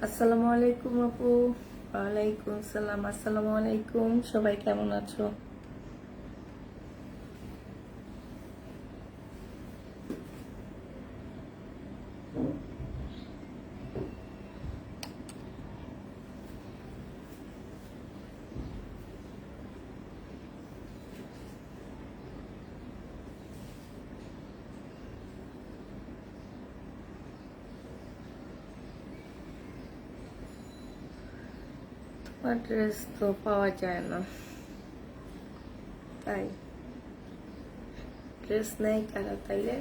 আসসালামু আলাইকুম আপু। ওয়ালাইকুম সালাম। আসসালামু আলাইকুম, সবাই কেমন আছো? তোমার ড্রেস তো পাওয়া যায় না, তাই ড্রেস নেই কারা তাইলে?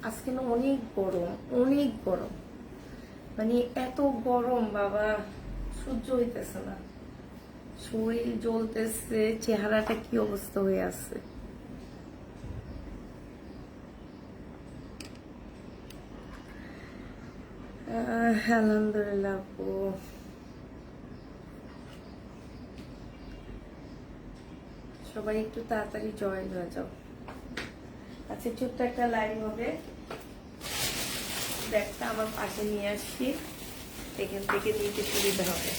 আজকে না অনেক গরম, অনেক গরম, মানে এত গরম বাবা, সহ্য হইতেছে না। শরীর জ্বলতেছে, চেহারাটা কি অবস্থা হয়ে আছে। আলহামদুলিল্লাহ আপু। সবাই একটু তাড়াতাড়ি জয়েন হয়ে যাও। আচ্ছা, ছোট্ট একটা লাইভ হবে, ব্যাগটা আমার পাশে নিয়ে আসছি, এখান থেকে নিতে সুবিধা হবে।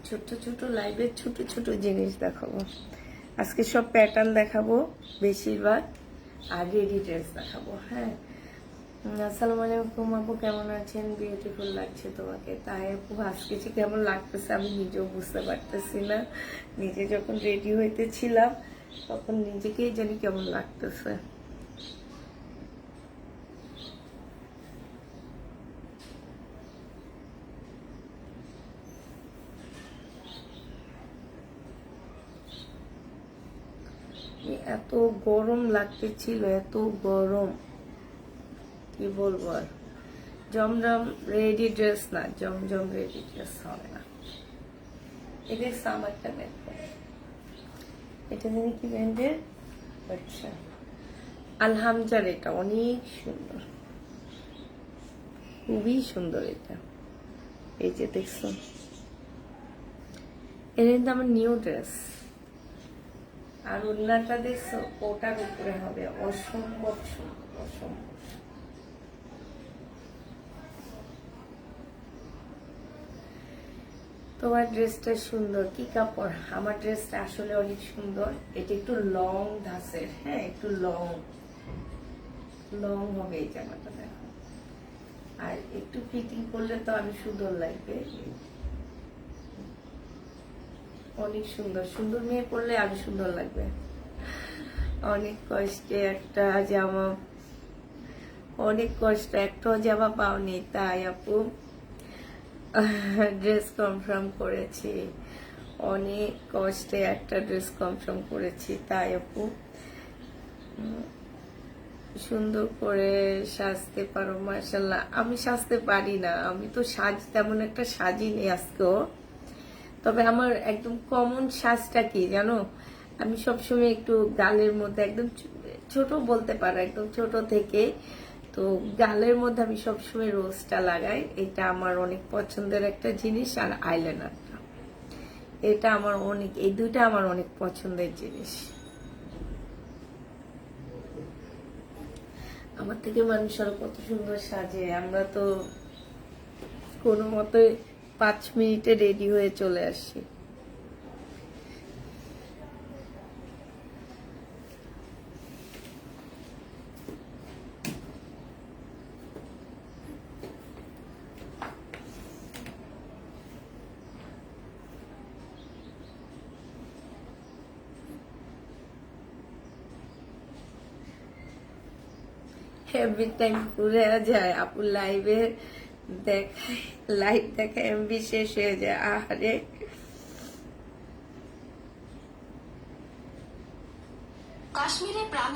ছোট ছোট লাইভে ছোট ছোট জিনিস দেখাবো আজকে, সব প্যাটার্ন দেখাবো বেশিরভাগ, আর রেডি ড্রেস দেখাবো। হ্যাঁ, আসসালামু আলাইকুম আপু, কেমন আছেন? বিউটিফুল লাগছে তোমাকে। তাই আপু, আজকে যে কেমন লাগতেছে আমি নিজেও বুঝতে পারতেছি না। নিজে যখন রেডি হইতেছিলাম তখন নিজেকেই জানি কেমন লাগতেছে। এত গরম লাগতেছিল, এত গরম, কি বলবো আর। জমজম রেডি ড্রেস না, জমজম রেডি ড্রেস হবে না। এটা সামারটা দেখো, এটা জানি কি ব্র্যান্ডের। আচ্ছা, আলহামজার, এটা অনেক সুন্দর, খুবই সুন্দর এটা। এই যে দেখছো, এটা কিন্তু আমার নিউ ড্রেস। আর ওড়নাটা দেখছো, ওটার উপরে হবে, অসম্ভব সুন্দর, অসম্ভব। তোমার ড্রেসটা সুন্দর, কি কাপড়? আমার ড্রেসটা আসলে অনেক সুন্দর। এটা একটু লং ধাসের, হ্যাঁ একটু লং লং হবে এই জামাটা, দেখো। আর একটু ফিটিং করলে তো আমি সুন্দর লাগবে, অনেক সুন্দর। সুন্দর মেয়ে পরলে আমি সুন্দর লাগবে। অনেক কষ্টে একটা জামা, অনেক কষ্ট একটা জামা পাওনি, তাই আপু ড্রেস কনফার্ম করেছি। অনেক কষ্টে একটা ড্রেস কনফার্ম করেছি, তাই আপু সুন্দর করে সাজতে পারো মাশাল্লাহ। আমি সাজতে পারি না, আমি তো তেমন একটা সাজিনি আজকেও। তবে আমার একদম কমন সাজটা কি জানো, আমি সবসময় একটু গালের মধ্যে একদম ছোট বলতে পারো, একদম ছোট থেকে তো গালের মধ্যে আমি সবসময় রোজটা লাগাই। এটা আমার অনেক পছন্দের একটা জিনিস। আর আইলাইনারটা, এটা আমার অনেক, এই দুইটা আমার অনেক পছন্দের জিনিস। আমার থেকে মানুষ আরো কত সুন্দর সাজে, আমরা তো কোনো মতে 5 মিনিটে রেডি হয়ে চলে আসি। এভরি টাইম ঘুরে যায় আপু, লাইভে দেখায়, লাইভ দেখা এমবি শেষ হয়ে যায়। আহারে, কাশ্মীরে প্রাণ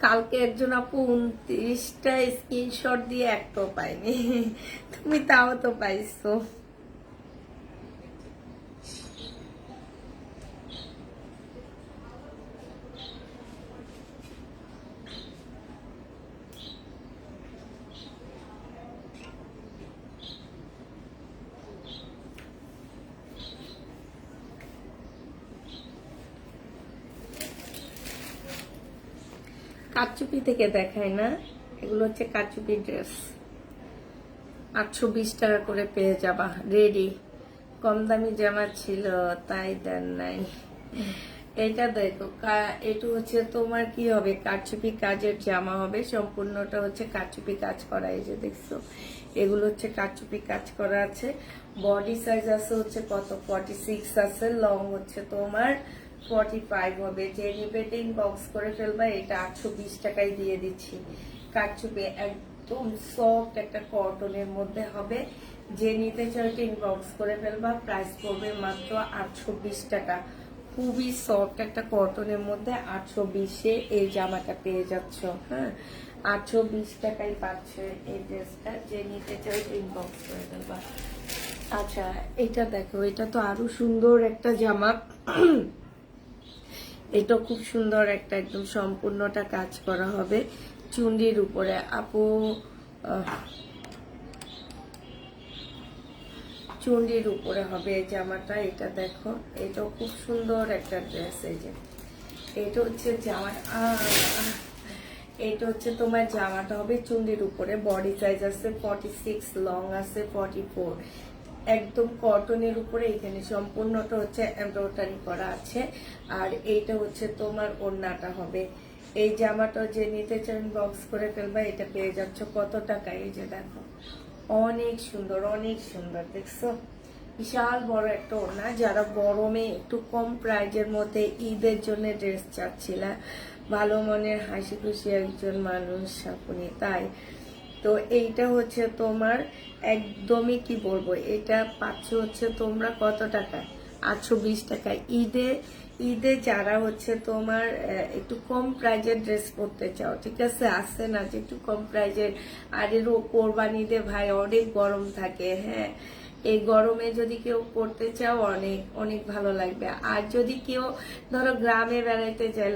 কালকে একজন আপু 29টা স্ক্রিনশট দিয়ে একটাও পাইনি, তুমি তাও তো পাইছো। কারচুপি থেকে দেখায় না, এগুলো হচ্ছে কারচুপি ড্রেস। 820 টাকা করে পেয়ে যাবা রেডি। কম দামি জামা ছিল তাই দেন নাই। এটা দেখো, এটা হচ্ছে তোমার কি হবে, কারচুপি কাজের জামা হবে, সম্পূর্ণটা হচ্ছে কারচুপি কাজ করা। এই যে দেখছো, এগুলো হচ্ছে কারচুপি কাজ করা আছে। বডি সাইজ আছে হচ্ছে কত, 46 আছে। লং হচ্ছে তোমার 45 হবে। যে নিবে বক্স করে ফেলবা। এটা 820 টাকায় দিয়ে দিচ্ছি। কারচুপি একদম সফট একটা কটনের মধ্যে হবে। যে নিতে চাও বক্স করে ফেলবা। প্রাইস পড়বে মাত্র 820 টাকা। খুবই সফট একটা কটনের মধ্যে 820-এ এই জামাটা পেয়ে যাচ্ছ। হ্যাঁ, 820 টাকায় পাচ্ছে এই ড্রেসটা। যে নিতে চাও ইনবক্স করে ফেলবা। আচ্ছা, এটা দেখো, এটা তো আরো সুন্দর একটা জামা। এটা খুব সুন্দর একটা, একদম সম্পূর্ণটা কাজ করা হবে চুন্ডির উপরে। আপু চুন্ডির উপরে হবে এই জামাটা। এটা দেখো, এটাও খুব সুন্দর একটা ড্রেস। এই যে এটা হচ্ছে জামাটা, এটা হচ্ছে তোমার জামাটা হবে চুন্ডির উপরে। বডি সাইজ আছে 46, লং আছে 44। একদম কটনের উপরে। এখানে সম্পূর্ণটা হচ্ছে এমব্রয়ডারি করা আছে। আর এইটা হচ্ছে তোমার ওড়নাটা হবে। এই জামাটা যে নিতে চান বক্স করে ফেলবা। এটা পেয়ে যাচ্ছ কত টাকা, এই যে দেখো, অনেক সুন্দর, অনেক সুন্দর। দেখছো, বিশাল বড় একটা ওড়না। যারা গরমে একটু কম প্রাইজের মধ্যে ঈদের জন্য ড্রেস চাচ্ছিলা, ভালো মনের হাসি খুশি একজন মানুষ আপনি, তাই তো এইটা হচ্ছে তোমার একদমই কি বলবো, এটা পাচ্ছ হচ্ছে তোমরা কত টাকা, 820 টাকা। ঈদে ঈদে যারা হচ্ছে তোমার একটু কম প্রাইজের ড্রেস পরতে চাও, ঠিক আছে, আসছে না যে একটু কম প্রাইজের। আর এরও কোরবানিতে ভাই অনেক গরম থাকে। হ্যাঁ, এই গরমে যদি কেউ করতে চাও অনেক অনেক ভালো লাগবে। আর যদি কেউ ধরো গ্রামে বেড়াইতে যায়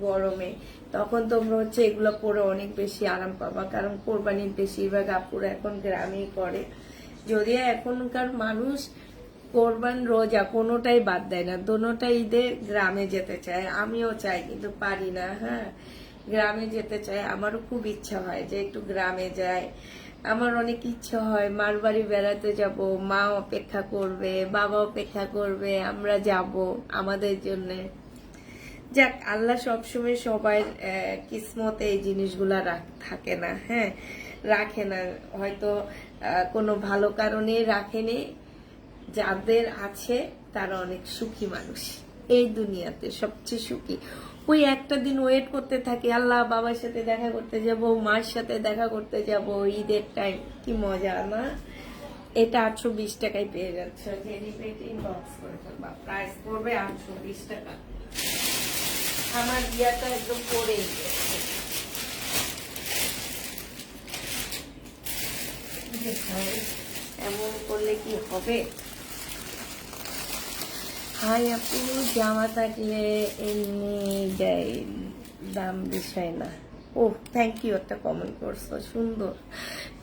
গরমে, তখন তোমরা হচ্ছে এগুলো পরে অনেক বেশি আরাম পাবা। কারণ কোরবানির বেশিরভাগ আপুরা এখন গ্রামেই করে। যদিও এখনকার মানুষ কোরবান রোজা কোনোটাই বাদ দেয় না, দোনোটাই ঈদে গ্রামে যেতে চায়। আমিও চাই কিন্তু পারি না। হ্যাঁ, গ্রামে যেতে চাই। আমারও খুব ইচ্ছা হয় যে একটু গ্রামে যাই। আমার অনেক ইচ্ছা হয় মার বাড়ি বেড়াতে যাব, মা অপেক্ষা করবে, বাবা অপেক্ষা করবে, আমরা যাব আমাদের জন্য। যাক, আল্লাহ সবসময় সবাই কিসমতে এই জিনিসগুলা থাকে না। হ্যাঁ, রাখে না, হয়তো কোনো ভালো কারণে রাখেনি। যাদের আছে তারা অনেক সুখী মানুষ এই দুনিয়াতে, সবচেয়ে সুখী। ওই একটা দিন ওয়েট করতে থাকি, আল্লাহ বাবার সাথে দেখা করতে যাব, মার সাথে দেখা করতে যাব ঈদের টাইম। কি মজা না। এটা 820 টাকায় পেয়ে যাচ্ছে। ইনবক্স করে ফেলবা। প্রাইস পড়বে 820 টাকা। আমার বিয়াটা একদম পরে এমন করলে কি হবে। হাই আপু, জামা থাকলে এমনি দেয়, দাম বিষয় না। ও থ্যাংক ইউ, একটা কমেন্ট করছো, সুন্দর।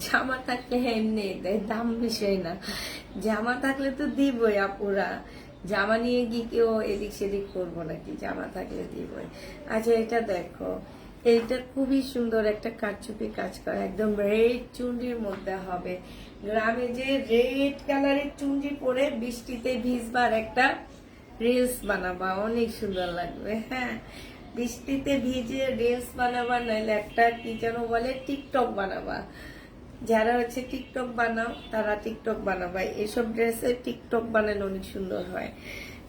জামা থাকলে এমনি দেয়, দাম বিষয় না। জামা থাকলে তো দিবই আপুরা। জামা নিয়ে গিয়ে কেউ এদিক সেদিক করবো নাকি, জামা থাকলে দিবই। আচ্ছা, এটা দেখো, এইটা খুবই সুন্দর একটা কারচুপি কাজ করা, একদম রেড চুন্ডির মধ্যে হবে। গ্রামে যে রেড কালারের চুন্ডি পরে বৃষ্টিতে ভিজবার একটা রিলস বানাবা, অনেক সুন্দর লাগবে। হ্যাঁ, বৃষ্টিতে ভিজে রিলস বানাবা, নাহলে একটা কি যেন বলে টিকটক বানাবা। যারা হচ্ছে টিকটক বানাও তারা টিকটক বানাবা। এসব ড্রেসে টিকটক বানালে অনেক সুন্দর হয়।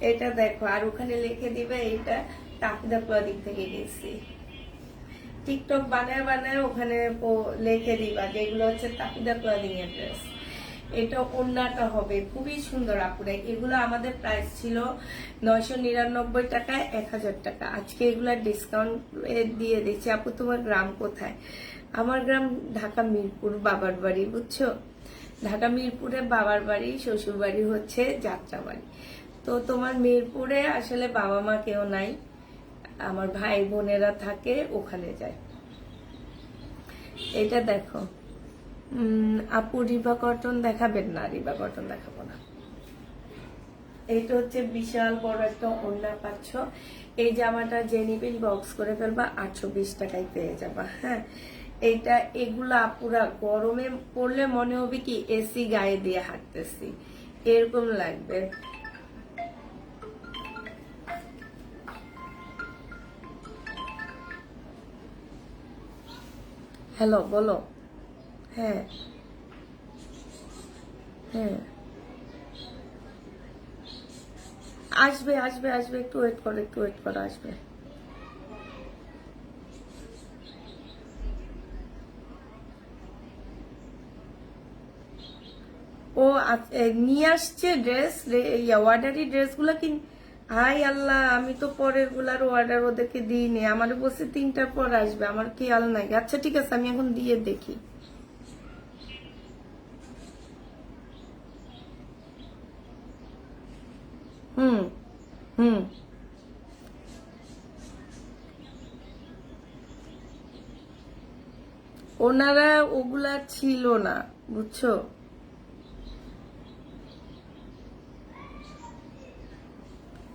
এটা দেখো, আর ওখানে লিখে দিবে এটা তাকিদা ক্লদিং থেকে গেছি। টিকটক বানায় বানায় ওখানে লিখে দিবা যেগুলো হচ্ছে তাকিদা ক্লদিং এর ড্রেস। এটা ওড়নাটা হবে খুবই সুন্দর আপুরা। এগুলো আমাদের প্রাইস ছিল 999 টাকায় 1000 টাকা। আজকে এগুলা ডিসকাউন্ট দিয়ে দিচ্ছি। আপু তোমার গ্রাম কোথায়? আমার গ্রাম ঢাকা মিরপুর, বাবার বাড়ি, বুঝছো। ঢাকা মিরপুরে বাবার বাড়ি, শ্বশুর বাড়ি হচ্ছে যাত্রাবাড়ি। তো তোমার মিরপুরে আসলে বাবা মা কেউ নাই, আমার ভাই বোনেরা থাকে, ওখানে যায়। এটা দেখো আপু, রিবা কটন দেখাবেন না, রিবা কটন দেখাবো না। এইটা হচ্ছে বিশাল বড় একটা ওড়না পাচ্ছ। এই জামাটা যে নিবেন বক্স করে ফেলবা 820 টাকায় পেয়ে যাবা। হ্যাঁ, এইটা এগুলা পুরা গরমে পড়লে মনে হবে কি এসি গায়ে দিয়ে হাঁটতেছি, এরকম লাগবে। হ্যালো, বলো। হ্যাঁ হ্যাঁ, আসবে আসবে আসবে, একটু ওয়েট করো, একটু ওয়েট করো, আসবে। ও নিয়ে আসছে ড্রেস, অর্ডারি ড্রেসগুলো কি? হাই আল্লাহ, আমি তো পরের গুলার অর্ডার ওদেরকে দিইনি, আমার বসে 3টার পর আসবে, আমার খেয়াল নাই। আচ্ছা ঠিক আছে, আমি এখন দিয়ে দেখি। হুম হুম, ওনারা ওগুলা ছিল না, বুঝছো?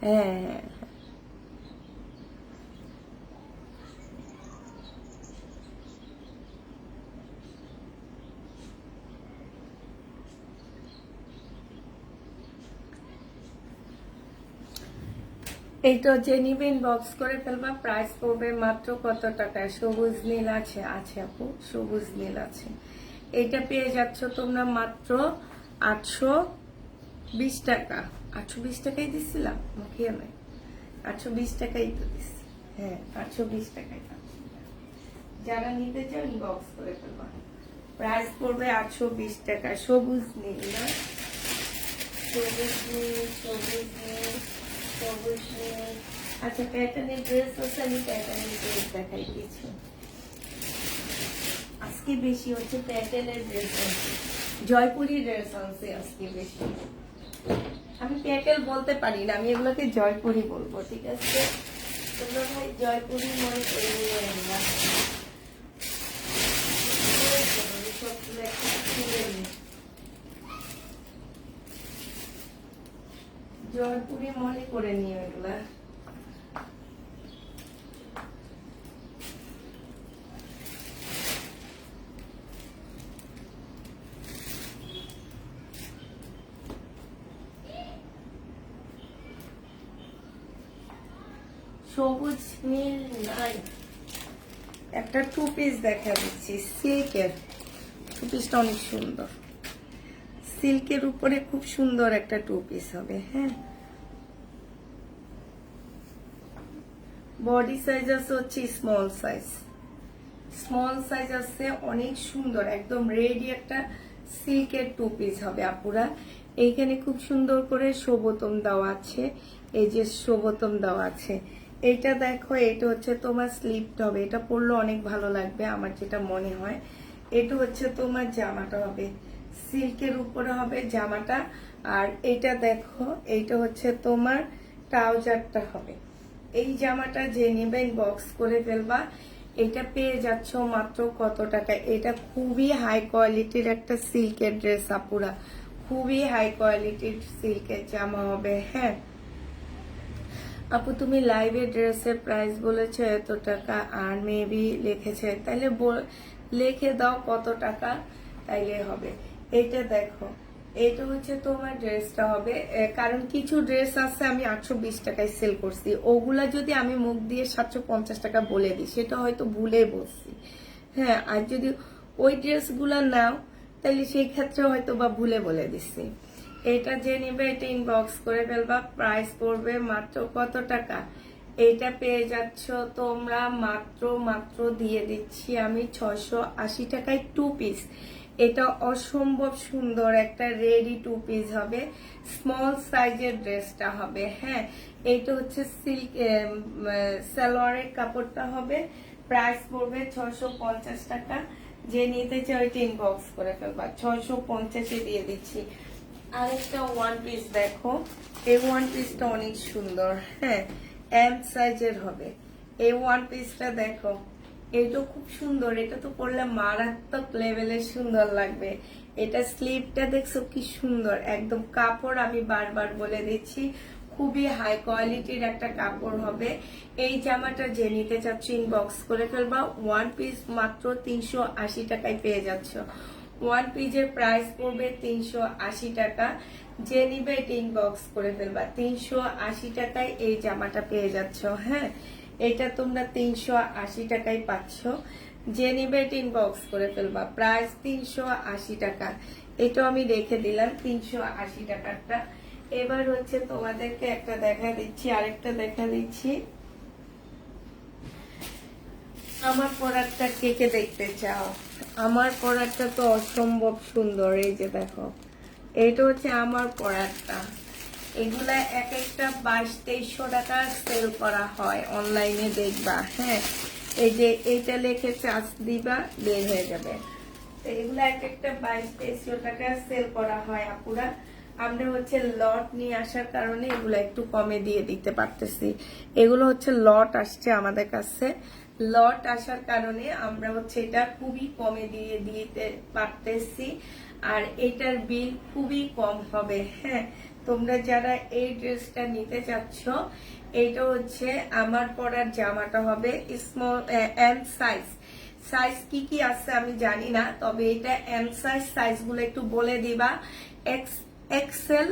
হ্যাঁ হ্যাঁ, এইটা যে নিবেন বক্স করে ফেলবা, প্রাইস পড়বে মাত্র কত টাকায়? সবুজ নীল আছে, আছে আপু, সবুজ নীল আছে। এইটা পেয়ে যাচ্ছ তোমরা মাত্র 820 টাকা। 820 টাকাই দিচ্ছিলাম, খেয়ে নাই, 820 টাকাই তো দিচ্ছি। হ্যাঁ, 820 টাকাই দাম। যারা নিতে চাও ইনবক্স করে ফেলবা, প্রাইস পড়বে 820 টাকা। সবুজ নীল না, সবুজ নীল, সবুজ নীল, সবুজ নীল। আচ্ছা, প্যাটার্নের ড্রেস হচ্ছে, আমি প্যাটার্নের ড্রেস দেখাই কিছু। আজকে বেশি হচ্ছে প্যাটেলের ড্রেস আছে, জয়পুরি ড্রেস আছে আজকে বেশি। আমি প্যাটেল বলতে পারি না, আমি এগুলোকে জয়পুরি বলবো, ঠিক আছে? তোমরা ভাই জয়পুরি মনে করে নিয়ে আনবা। সবগুলো একটা খুলে নিই। জয়পুরি মনে করে নিও এগুলা। সবুজ নীল নাই, একটা টু পিস দেখা দিচ্ছি সিল্কের। টু পিসটা অনেক সুন্দর, সিল্কের উপরে খুব সুন্দর একটা টু পিস হবে। হ্যাঁ, বডি সাইজ আছে হচ্ছে স্মল সাইজ, স্মল সাইজ আছে, অনেক সুন্দর একদম রেডি একটা সিল্কের টু পিস হবে আপুরা। এইখানে খুব সুন্দর করে শোভতম দেওয়া আছে, এই যে শোভতম দেওয়া আছে। এইটা দেখো, এটা হচ্ছে তোমার স্লিপটা হবে, এটা পরলে অনেক ভালো লাগবে আমার যেটা মনে হয়। এটা হচ্ছে তোমার জামাটা হবে, সিল্কের উপরে হবে জামাটা। আর এইটা দেখো, এইটা হচ্ছে তোমার ট্রাউজারটা হবে। এই জামাটা যে নেবেন বক্স করে ফেলবা। এটা পেয়ে যাচ্ছ মাত্র কত টাকা? এটা খুবই হাই কোয়ালিটির একটা সিল্কের ড্রেস আপুরা, খুবই হাই কোয়ালিটির সিল্কের জামা হবে। হ্যাঁ আপু, তুমি লাইভে ড্রেসের প্রাইস বলেছো এত টাকা, আর মেবি লিখেছে, তাইলে লিখে দাও কত টাকা, তাইলে হবে। এইটা দেখো, এটা হচ্ছে তোমার ড্রেসটা হবে, কারণ কিছু ড্রেস আছে আমি 820 টাকায় সেল করছি, ওগুলা যদি আমি মুখ দিয়ে 750 টাকা বলে দিই সেটা হয়তো ভুলে বলছি। হ্যাঁ, আর যদি ওই ড্রেসগুলা নাও তাহলে সেই ক্ষেত্রে হয়তো বা ভুলে বলে দিচ্ছি। এটা যে নিবে এটা ইনবক্স করে ফেলবা, প্রাইস পড়বে মাত্র কত টাকা? এইটা পেয়ে যাচ্ছ তোমরা মাত্র মাত্র দিয়ে দিচ্ছি আমি 680 টাকায় টু পিস। এটা অসম্ভব সুন্দর একটা রেডি টু পিস হবে, স্মল সাইজের ড্রেসটা হবে। হ্যাঁ, এইটা হচ্ছে সিল্ক সালোয়ারের কাপড়টা হবে, প্রাইস পড়বে 650 টাকা। যে নিতে চাই ওইটা ইনবক্স করে ফেলবা, 650-এ দিয়ে দিচ্ছি। আরেকটা ওয়ান পিস দেখো, এই ওয়ান পিসটা অনেক সুন্দর। হ্যাঁ, এম সাইজের হবে এই ওয়ান পিসটা, দেখো এটা খুব সুন্দর, এটা তো পরলে মারাত্মক লেভেলের সুন্দর লাগবে। এটা স্লিভটা দেখছো কি সুন্দর, একদম কাপড় আমি বারবার বলে দিচ্ছি খুবই হাই কোয়ালিটির একটা কাপড় হবে। এই জামাটা যে নিতে চাচ্ছ ইনবক্স করে ফেলবা, ওয়ান পিস মাত্র 380 টাকায় পেয়ে যাচ্ছ। ওয়ান পিসের প্রাইস পড়বে 380 টাকা। যে নিবে এটা ইনবক্স করে ফেলবা, 380 টাকায় এই জামাটা পেয়ে যাচ্ছ। হ্যাঁ, এটা তোমরা 380 টাকায় পাচ্ছ। যে নিবে এটা ইনবক্স করে ফেলবা, প্রাইস 380 টাকা। এটা আমি রেখে দিলাম 380 টাকারটা। এবার হচ্ছে তোমাদেরকে একটা দেখা দিচ্ছি, আরেকটা দেখা দিচ্ছি। আমার পরারটা কে কে দেখতে চাও? আমার পরারটা তো অসম্ভব সুন্দর, এই যে দেখো, এটা হচ্ছে আমার পরারটা। এগুলা এক একটা 2200-2300 টাকা সেল করা হয়, অনলাইনে দেখবা। হ্যাঁ, এই যে এইটা লিখে চার্জ দিবা, বের হয়ে যাবে। তো এগুলা এক একটা 2200-2300 টাকা সেল করা হয় আপুরা। আমরা হচ্ছে লট নিয়ে আসার কারণে এগুলো একটু কমে দিয়ে দিতে পারতেছি। এগুলো হচ্ছে লট আসছে আমাদের কাছে, লট আসার কারণে আমরা হচ্ছে এটা খুবই কমে দিয়ে দিতে পারতেছি। আর এটার বিল খুবই কম হবে। হ্যাঁ, তোমরা যারা এই ড্রেসটা নিতে চাচ্ছ, এটা হচ্ছে আমার পরার জামাটা হবে স্মল এম সাইজ। সাইজ কি কি আছে আমি জানি না, তবে এটা এম সাইজ। সাইজগুলো একটু বলে দিবা, XL,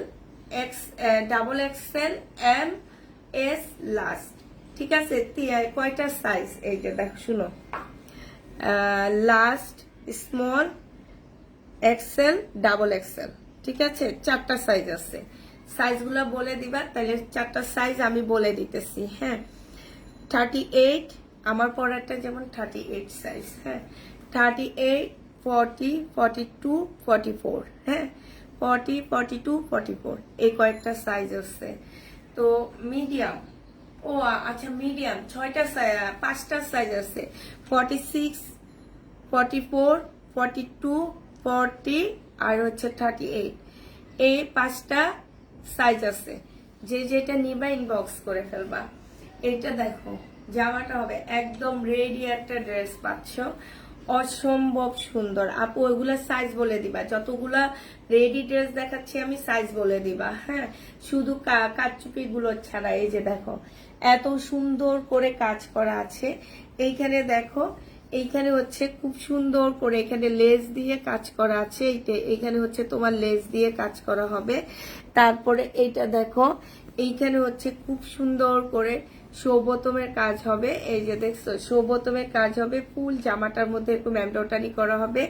double XL, M, S, large. ঠিক আছে, কয়টা সাইজ? এই যে দেখো, শুনো, large, small, XL, double XL. ঠিক আছে, 4টা সাইজ আছে। সাইজগুলো বলে দিবা, তাহলে 4টা সাইজ আমি বলে দিতেছি। হ্যাঁ, 38, আমার পরারটা যেমন 38 সাইজ। হ্যাঁ, 38, 40, 42, 44। হ্যাঁ, 40, 42, 44, এই কয়েকটা সাইজ আছে। তো মিডিয়াম, ও আচ্ছা, মিডিয়াম 5টা সাইজ আছে, 46, 44, 42, 40 আর হচ্ছে 38। এই 5টা সাইজ আছে। যে যেটা নিবা ইনবক্স করে ফেলবা। এটা দেখো, জামাটা হবে একদম রেডি একটা ড্রেস পাচ্ছ, অসম্ভব সুন্দর। আপু ওইগুলা সাইজ বলে দিবা, যতগুলা রেডি ড্রেস দেখাচ্ছি আমি সাইজ বলে দিবা। হ্যাঁ, শুধু কাচচুপি গুলো ছাড়া। এই যে দেখো, এত সুন্দর করে কাজ করা আছে। এইখানে দেখো, এইখানে হচ্ছে খুব সুন্দর করে এখানে লেস দিয়ে কাজ করা আছে। এইখানে হচ্ছে তোমার লেস দিয়ে কাজ করা হবে। তারপরে এইটা দেখো, এইখানে হচ্ছে খুব সুন্দর করে শোবোতমের কাজ হবে। এই যে দেখছো, শোবোতমের কাজ হবে, ফুল জামাটার মধ্যে এরকম এমব্রয়ডারি করা হবে।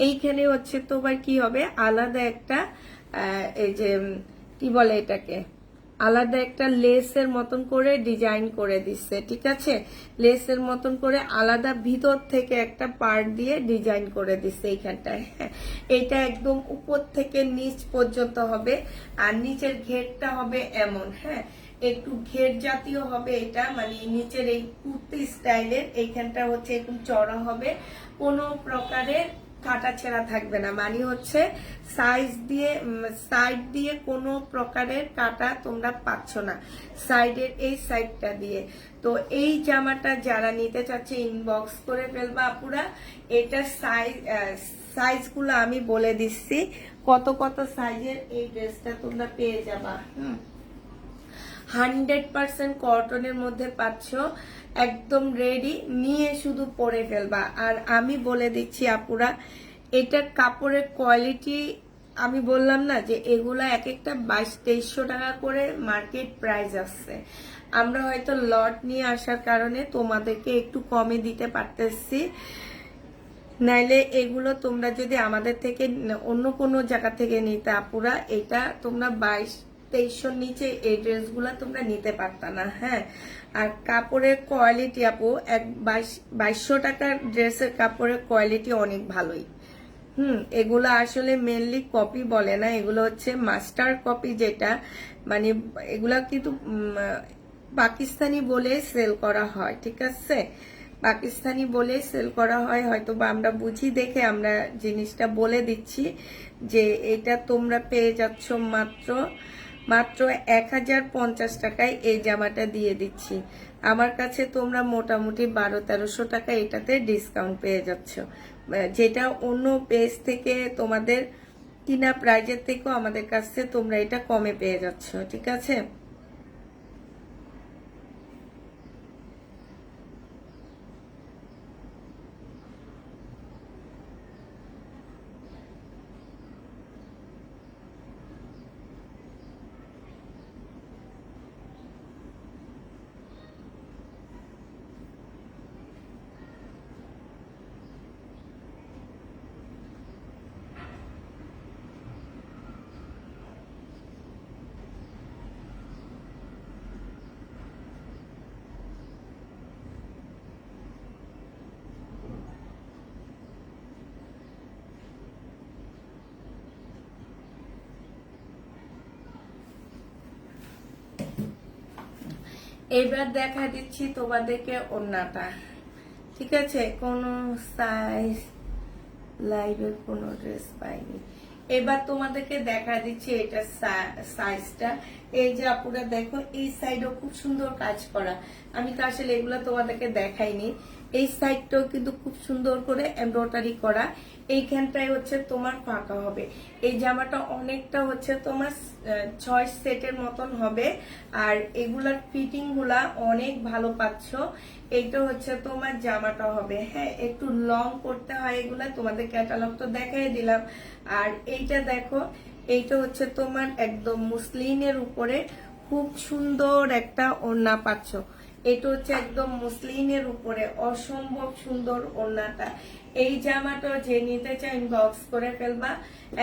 এইখানে হচ্ছে তোমার কি হবে, আলাদা একটা এই যে কি বলে এটাকে, আলাদা একটা লেসের মতন করে ডিজাইন করে দিচ্ছে। ঠিক আছে, লেসের মতন করে আলাদা ভিতর থেকে একটা পার্ট দিয়ে ডিজাইন করে দিচ্ছে এইখানটায়। হ্যাঁ, এটা একদম উপর থেকে নিচ পর্যন্ত হবে। আর নিচের ঘেরটা হবে এমন। হ্যাঁ, একটু ঘের জাতীয় হবে এটা, মানে নিচের এই কুর্তি স্টাইলের এইখানটা হচ্ছে একটু চড়া হবে, কোনো প্রকারের কাটা ছেঁড়া থাকবে না। মানে হচ্ছে সাইড দিয়ে কোনো প্রকারের কাটা তোমরা পাচ্ছ না, সাইডের এই সাইডটা দিয়ে। তো এই জামাটা যারা নিতে চাচ্ছে ইনবক্স করে ফেলবা আপুরা। এটা সাইজগুলো আমি বলে দিচ্ছি, কত কত সাইজের এই ড্রেসটা তোমরা পেয়ে যাবা। 100% কটনের মধ্যে পাচ্ছ, একদম রেডি, নিয়ে শুধু পরে ফেলবা। আর আমি বলে দিচ্ছি আপুরা, এটার কাপড়ের কোয়ালিটি আমি বললাম না যে এগুলা এক একটা 2200-2300 টাকা করে মার্কেট প্রাইস আছে। আমরা হয়তো লট নিয়ে আসার কারণে তোমাদেরকে একটু কমে দিতে পারতেছি। নাইলে এগুলো তোমরা যদি আমাদের থেকে অন্য কোনো জায়গা থেকে নিতে আপুরা, এটা তোমরা 2200-2300 নিচে এই ড্রেসগুলা তোমরা নিতে পারতা না। হ্যাঁ, আর কাপড়ের কোয়ালিটি আপু 2200 টাকার ড্রেসের কাপড়ের কোয়ালিটি অনেক ভালোই। এগুলো আসলে মেনলি কপি বলে না, এগুলো হচ্ছে মাস্টার কপি, যেটা মানে এগুলা কিন্তু পাকিস্তানি বলে সেল করা হয়। ঠিক আছে, পাকিস্তানি বলে সেল করা হয়, হয়তো বা আমরা বুঝি দেখে আমরা জিনিসটা বলে দিচ্ছি যে এটা তোমরা পেয়ে যাচ্ছ মাত্র মাত্র 1050 টাকায় এই জামাটা দিয়ে দিচ্ছি। আমার কাছে তোমরা মোটামুটি 1200-1300 টাকা এটাতে ডিসকাউন্ট পেয়ে যাচ্ছ, যেটা অন্য পেজ থেকে তোমাদের কিনা প্রাইজের থেকেও আমাদের কাছে তোমরা এটা কমে পেয়ে যাচ্ছ। ঠিক আছে, এবার দেখা দিচ্ছি তোমাদেরকে ওড়নাটা। ঠিক আছে, কোনো সাইজ লাইভের কোনো ড্রেস পাইনি। এবার তোমাদেরকে দেখা দিচ্ছি এটা সাইজটা। এই যে আপুরা দেখো, এই সাইডও খুব সুন্দর কাজ করা। আমি তো আসলে এগুলো তোমাদেরকে দেখাইনি। এই সাইডটাও কিন্তু খুব সুন্দর করে এমব্রয়ডারি করা। এইখানটায় হচ্ছে তোমার ফাঁকা হবে। এই জামাটা অনেকটা হচ্ছে তোমার 6 সেটের মতন হবে। আর এগুলার ফিটিং গুলা অনেক ভালো পাচ্ছ। এইটা হচ্ছে তোমার জামাটা হবে। হ্যাঁ, একটু লং করতে হয় এগুলা, তোমাদের ক্যাটালগ তো দেখাই দিলাম। আর এইটা দেখো, এইটা হচ্ছে তোমার একদম মুসলিনের উপরে খুব সুন্দর একটা ওড়না পাচ্ছ। এটা হচ্ছে একদম মুসলিনের উপরে অসম্ভব সুন্দর ওড়নাটা। এই জামাটা যে নিতে চাই ইনবক্স করে ফেলবা।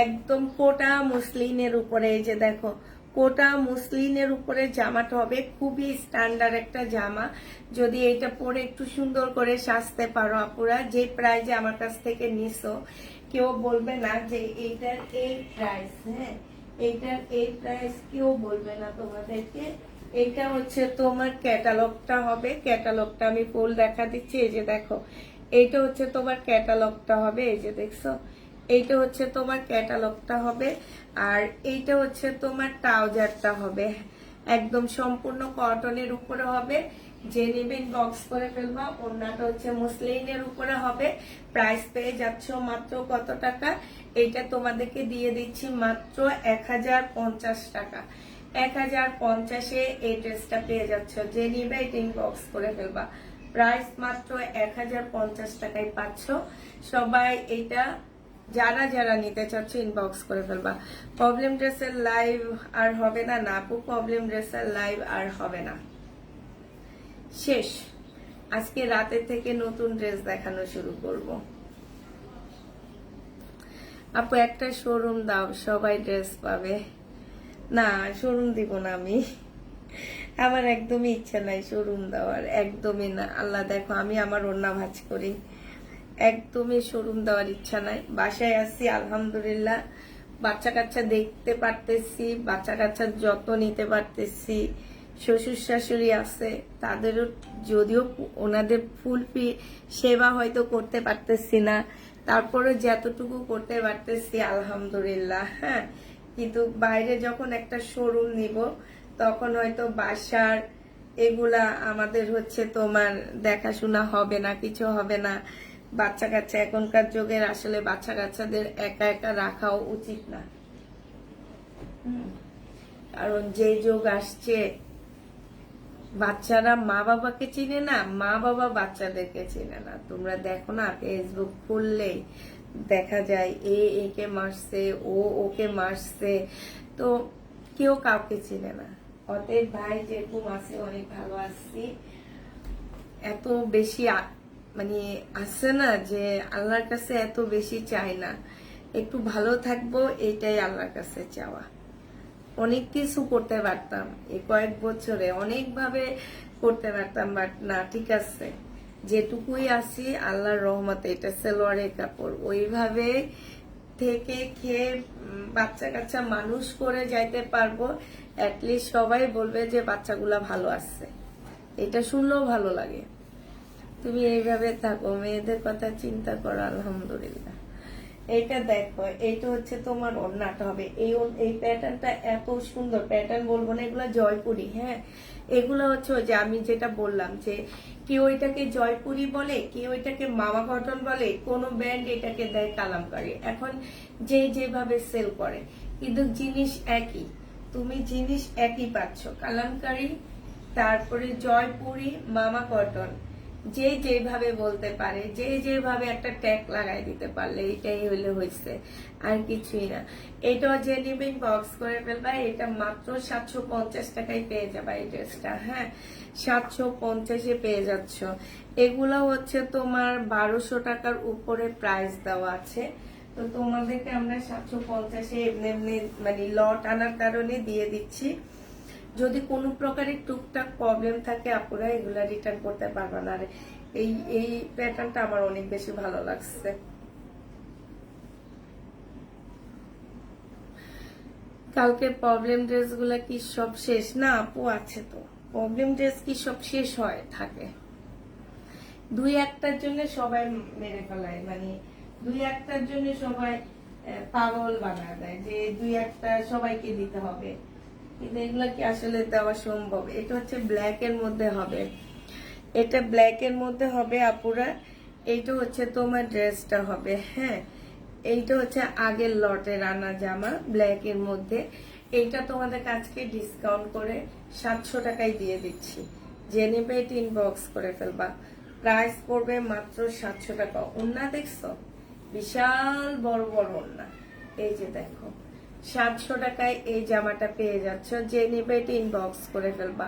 একদম কোটা মুসলিনের উপরে, এই যে দেখো কোটা মুসলিনের উপরে জামাটা হবে। খুবই স্ট্যান্ডার্ড একটা জামা। যদি এটা পরে একটু সুন্দর করে সাজতে পারো আপুরা, যে প্রাইজে আমার কাছ থেকে নিছো, কেউ বলবে না যে এইটার এই প্রাইস। হ্যাঁ, এইটার এই প্রাইস কেউ বলবে না তোমাদেরকে। এটা হচ্ছে তোমার ক্যাটালগটা হবে। ক্যাটালগটা আমি ফুল দেখা দিচ্ছি। এই যে দেখো, এইটা হচ্ছে তোমার ক্যাটালগটা হবে। এই যে দেখছো, এইটা হচ্ছে তোমার ক্যাটালগটা হবে। আর এইটা হচ্ছে তোমার ট্রাউজারটা হবে। একদম সম্পূর্ণ কটনের উপরে হবে। যে নেবেন বক্স করে ফেলবা। ওড়নাটা হচ্ছে মুসলিনের উপরে হবে। প্রাইস পেয়ে যাচ্ছ মাত্র কত টাকা? এইটা তোমাদেরকে দিয়ে দিচ্ছি মাত্র 1050 টাকা। 1050-এ এই ড্রেসটা পেয়ে যাচ্ছ। যে নিবে এটা ইনবক্স করে ফেলবা। প্রাইস মাত্র 1050 টাকায় পাচ্ছ। সবাই এটা যারা যারা নিতে চাচ্ছ ইনবক্স করে ফেলবা। প্রবলেম ড্রেসের লাইভ আর হবে না। না আপু, প্রবলেম ড্রেসের লাইভ আর হবে না, শেষ। আজকে রাতে থেকে নতুন ড্রেস দেখানো শুরু করব। আপু একটা শোরুম দাও, সবাই ড্রেস পাবে। না, শোরুম দিব না আমি। আমার একদমই ইচ্ছা নাই শোরুম দেওয়ার, একদমই না। আল্লাহ দেখো, আমি আমার ওড়না ভাঁজ করি। একদমই শোরুম দেওয়ার ইচ্ছা নাই। বাসায় আসছি আলহামদুলিল্লাহ, বাচ্চা কাচ্চা দেখতে পারতেছি, বাচ্চা কাচ্চার যত্ন নিতে পারতেছি। শ্বশুর শাশুড়ি আছে, তাদেরও যদিও ওনাদের ফুল সেবা হয়তো করতে পারতেছি না, তারপরে যতটুকু করতে পারতেছি আলহামদুলিল্লাহ। হ্যাঁ, কিন্তু বাইরে যখন একটা শোরুম নিব, তখন হয়তো বাসার এগুলা আমাদের হচ্ছে তোমার দেখাশোনা হবে না, কিছু হবে না। বাচ্চা কাচ্চা এখনকার যুগের আসলে বাচ্চা কাচ্চাদের একা একা রাখাও উচিত না। কারণ যে যুগ আসছে, বাচ্চারা মা বাবাকে চিনে না, মা বাবা বাচ্চাদেরকে চিনে না। তোমরা দেখো না, ফেসবুক খুললেই দেখা যায় এ একে মারছে, ও ওকে মারছে, তো কেউ কাউকে চিনে না। অতএব ভাই যেরকম আছে অনেক ভালো আছি। এত বেশি মানে আছে না যে আল্লাহর কাছে এত বেশি চাই না, একটু ভালো থাকবো, এটাই আল্লাহর কাছে চাওয়া। অনেক কিছু করতে পারতাম এই কয়েক বছরে, অনেকভাবে করতে পারতাম, বাট না, ঠিক আছে যেটুকুই আছি আল্লাহর রহমতে, এটা সেলোয়ারের কাপড়, ওইভাবে থেকে খেয়ে বাচ্চা কাচ্চা মানুষ করে যাইতে পারবো। অ্যাটলিস্ট সবাই বলবে যে বাচ্চাগুলা ভালো আছে, এটা শুনলেও ভালো লাগে। তুমি এইভাবে থাকো, মেয়েদের কথা চিন্তা করো, আলহামদুলিল্লাহ। এইটা দেখো, এইটা হচ্ছে তোমার ওড়নাটা হবে। এই প্যাটার্নটা এত সুন্দর প্যাটার্ন, বলবো না, এগুলা জয়পুরি। হ্যাঁ, এগুলো হচ্ছে ওই যে আমি যেটা বললাম যে কেউ এটাকে জয়পুরি বলে, কেউ এটাকে মামা কটন বলে, কোন ব্র্যান্ড এটাকে দেয় কালামকারী। এখন যে যেভাবে সেল করে, কিন্তু জিনিস একই, তুমি জিনিস একই পাচ্ছ। কালামকারী, তারপরে জয়পুরি, মামা কটন, যে যেভাবে বলতে পারে, যে যেভাবে একটা ট্যাগ লাগাই দিতে পারলে এটাই হইলে হয়েছে, আর কিছুই না। এটাও যে নিবে বক্স করে ফেলবা। এটা মাত্র 750 টাকায় পেয়ে যাবা এই ড্রেসটা। হ্যাঁ, 750-এ পেয়ে যাচ্ছ। এগুলো হচ্ছে তোমার 1200 টাকার উপরে প্রাইস দেওয়া আছে। তো তোমাদেরকে আমরা 750-এ এমনি এমনি মানে লট আনার কারণে দিয়ে দিচ্ছি। যদি কোনো প্রকারের টুকটাক প্রবলেম থাকে আপুরা এগুলা রিটার্ন করতে পারবা না। আর এই প্যাটার্নটা আমার অনেক বেশি ভালো লাগছে। কালকে প্রবলেম ড্রেস গুলা কি সব শেষ? না আপু, আছে তো। প্রবলেম ড্রেস কি সব শেষ হয়? থাকে দুই একটার জন্য সবাই মেরে ফেলায়, মানে দুই একটার জন্য সবাই পাগল বানা দেয় যে দুই একটা সবাইকে দিতে হবে, কিন্তু এগুলা কি আসলে দেওয়া সম্ভব? এটা হচ্ছে ব্ল্যাক এর মধ্যে হবে, এটা ব্ল্যাক এর মধ্যে হবে আপুরা। এইটা হচ্ছে তোমার ড্রেসটা হবে। হ্যাঁ, এইটা হচ্ছে আগের লটের আনা জামা ব্ল্যাক এর মধ্যে। এইটা তোমাদের কাছকে ডিসকাউন্ট করে 700 টাকায় দিয়ে দিচ্ছি। যে নেবে এটা ইনবক্স করে ফেলবা। প্রাইস পড়বে মাত্র 700 টাকা। ওন্না দেখছো, বিশাল বড় বড় ওন্না। এই যে দেখো, 700 টাকায় এই জামাটা পেয়ে যাচ্ছ। যে নেবে এটা ইনবক্স করে ফেলবা।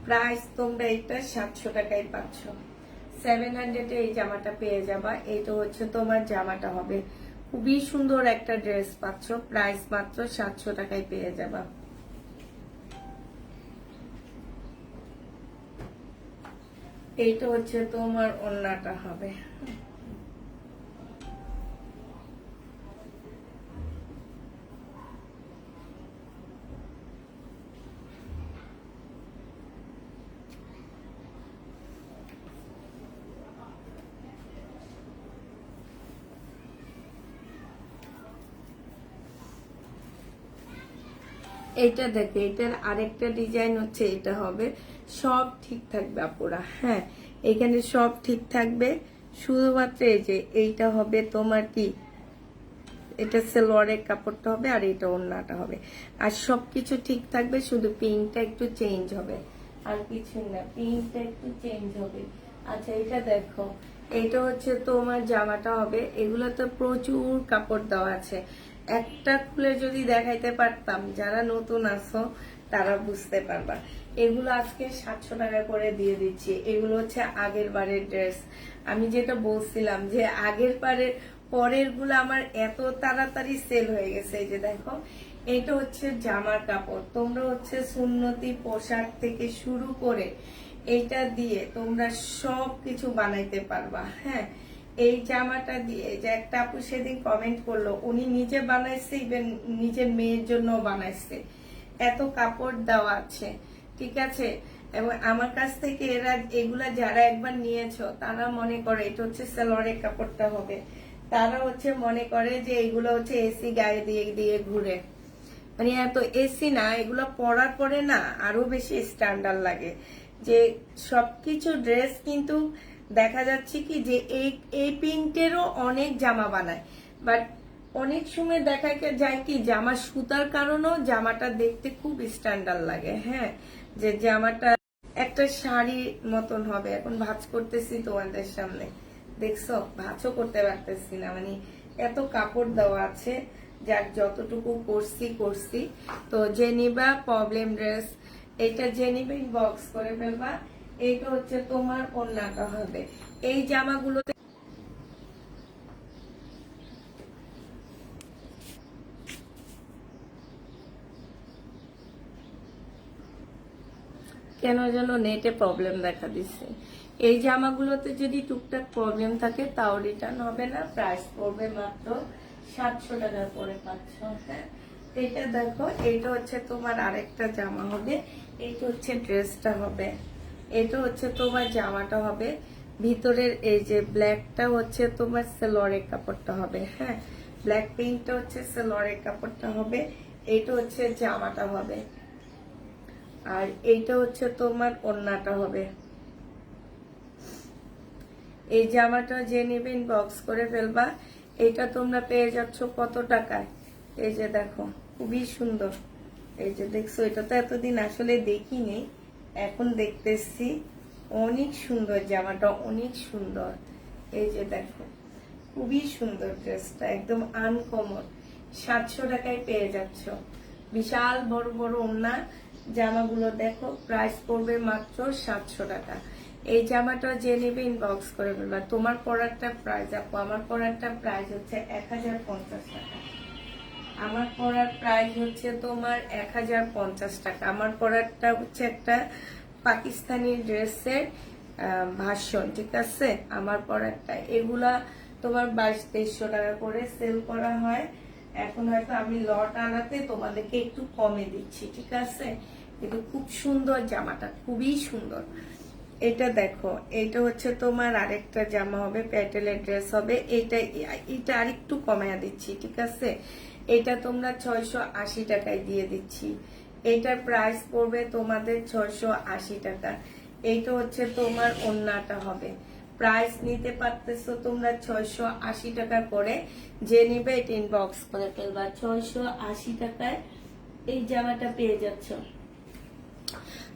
প্রাইস তোমরা এটা 700 টাকায় পাচ্ছ। 700-এ এই জামাটা পেয়ে যাবা। এইটা হচ্ছে তোমার জামাটা হবে। খুবই সুন্দর একটা ড্রেস পাচ্ছ। প্রাইস মাত্র 700 টাকায় পেয়ে যাবা। এইটা হচ্ছে তোমার ওড়নাটা হবে। এইটা দেখে, এটার আরেকটা ডিজাইন হচ্ছে, এটা হবে। সব ঠিক থাকবে আপুরা। হ্যাঁ, এখানে সব ঠিক থাকবে, শুধুমাত্র এই যে এইটা হবে তোমার কি, এটা সালোয়ারের কাপড়টা হবে, আর এটা ওড়নাটা হবে। আর সবকিছু ঠিক থাকবে, শুধু পিনটা একটু চেঞ্জ হবে, আর কিছু না। পিনটা একটু চেঞ্জ হবে। আচ্ছা, এটা দেখো, এটা হচ্ছে তোমার জামাটা হবে। এগুলোতে প্রচুর কাপড় দেওয়া আছে। একটা খুলে যদি দেখাইতে পারতাম, যারা নতুন আসো তারা বুঝতে পারবা। এগুলো আজকে 700 টাকা করে দিয়ে দিচ্ছি। এগুলো হচ্ছে আগের বারের ড্রেস। আমি যেটা বলছিলাম যে আগের বারের পরের গুলো আমার এত তাড়াতাড়ি সেল হয়ে গেছে। এই যে দেখো, এটা হচ্ছে জামার কাপড়। তোমরা হচ্ছে সুন্নতি পোশাক থেকে শুরু করে এইটা দিয়ে তোমরা সব কিছু বানাইতে পারবা। হ্যাঁ, এই জামাটা দিয়ে, যে একটা আপু সেদিন কমেন্ট করলো, উনি নিজে বানাইছে, ইভেন নিজের মেয়ের জন্য বানাইছে। এত কাপড় দেওয়া আছে, ঠিক আছে। এবং আমার কাছ থেকে এগুলা যারা একবার নিয়েছো তারা মনে করে এটা হচ্ছে সালোয়ারের কাপড়টা হবে। তারা হচ্ছে মনে করে যে এগুলো হচ্ছে এসি গায়ে দিয়ে দিয়ে ঘুরে, মানে এত এসি না, এগুলো পরার পরে না আরো বেশি স্ট্যান্ডার্ড লাগে। যে সবকিছু ড্রেস কিন্তু দেখা যাচ্ছে কি যে এই প্রিন্টেরও অনেক জামা বানায়, বাট অনেক সময় দেখা যায় কি জামা সুতার কারণেও জামাটা দেখতে খুব স্ট্যান্ডার্ড লাগে। হ্যাঁ, যে জামাটা একটা শাড়ি মতন হবে। এখন ভাঁজ করতেছি তোমাদের সামনে, দেখছো, ভাঁজও করতে পারতেছি না, মানে এত কাপড় দেওয়া আছে। যাক, যতটুকু করছি। তো জেনিবা প্রবলেম ড্রেস, এটা জেনিবা বক্স করে ফেলবা। এইটা হচ্ছে তোমার ওড়নাটা হবে। এই জামাগুলোতে কেন যেন নেটে প্রবলেম দেখা দিচ্ছে। এই জামাগুলোতে যদি টুকটাক প্রবলেম থাকে তাও রিটার্ন হবে না। প্রাইস পড়বে মাত্র 700 টাকা করে পাচ্ছ। হ্যাঁ, এটা দেখো, এটা হচ্ছে তোমার আরেকটা জামা হবে। এইটা হচ্ছে ড্রেসটা হবে। এটা হচ্ছে তোমার জামাটা হবে। ভিতরের এই যে ব্ল্যাকটা হচ্ছে তোমার সালোয়ারের কাপড়টা হবে। হ্যাঁ, ব্ল্যাক প্রিন্টটা হচ্ছে সালোয়ারের কাপড়টা হবে, এইটা হচ্ছে জামাটা হবে, আর এইটা হচ্ছে তোমার ওড়নাটা হবে। এই জামাটা যে নেবে ইনবক্স করে ফেলবা। এটা তোমরা পেয়ে যাচ্ছ কত টাকায়? এই যে দেখো, খুবই সুন্দর। এই যে দেখছো, এটা তো এতদিন আসলে দেখিনি, এখন দেখতেছি। অনেক সুন্দর জামাটা, অনেক সুন্দর। এই যে দেখো, খুবই সুন্দর ড্রেসটা, একদম আনকমন। 700 টাকায় পেয়ে যাচ্ছ। বিশাল বড় বড় ওড়না জামাগুলো দেখো, প্রাইস পড়বে মাত্র 700 টাকা। এই জামাটা যে নেবে ইনবক্স করে ফেলবা। তোমার পরারটা প্রাইস আপু, আমার পরারটা প্রাইস হচ্ছে 1050 টাকা। আমার পরার প্রাইস হচ্ছে তোমার 1050 টাকা। আমার পরারটা হচ্ছে একটা পাকিস্তানি ড্রেসের ভার্সন, ঠিক আছে? আমার পরারটা এগুলা তোমার 2200 টাকা করে সেল করা হয়। এখন হয়তো আমি লট আনাতে তোমাদেরকে একটু কমে দিচ্ছি, ঠিক আছে? কিন্তু খুব সুন্দর জামাটা, খুবই সুন্দর। এটা দেখো, এটা হচ্ছে তোমার আরেকটা জামা হবে, প্যাটেলের ড্রেস হবে। এটা আরেকটু কমায়া দিচ্ছি, ঠিক আছে? এটা তোমরা 680 টাকায় দিয়ে দিচ্ছি। এটার প্রাইস পড়বে তোমাদের 680 টাকা। এইটা হচ্ছে তোমার ওড়নাটা হবে। প্রাইস নিতে পারতেছো তোমরা 680 টাকা করে। যে নিবে এটা ইনবক্স করে ফেলবা। 680 টাকায় এই জামাটা পেয়ে যাচ্ছ।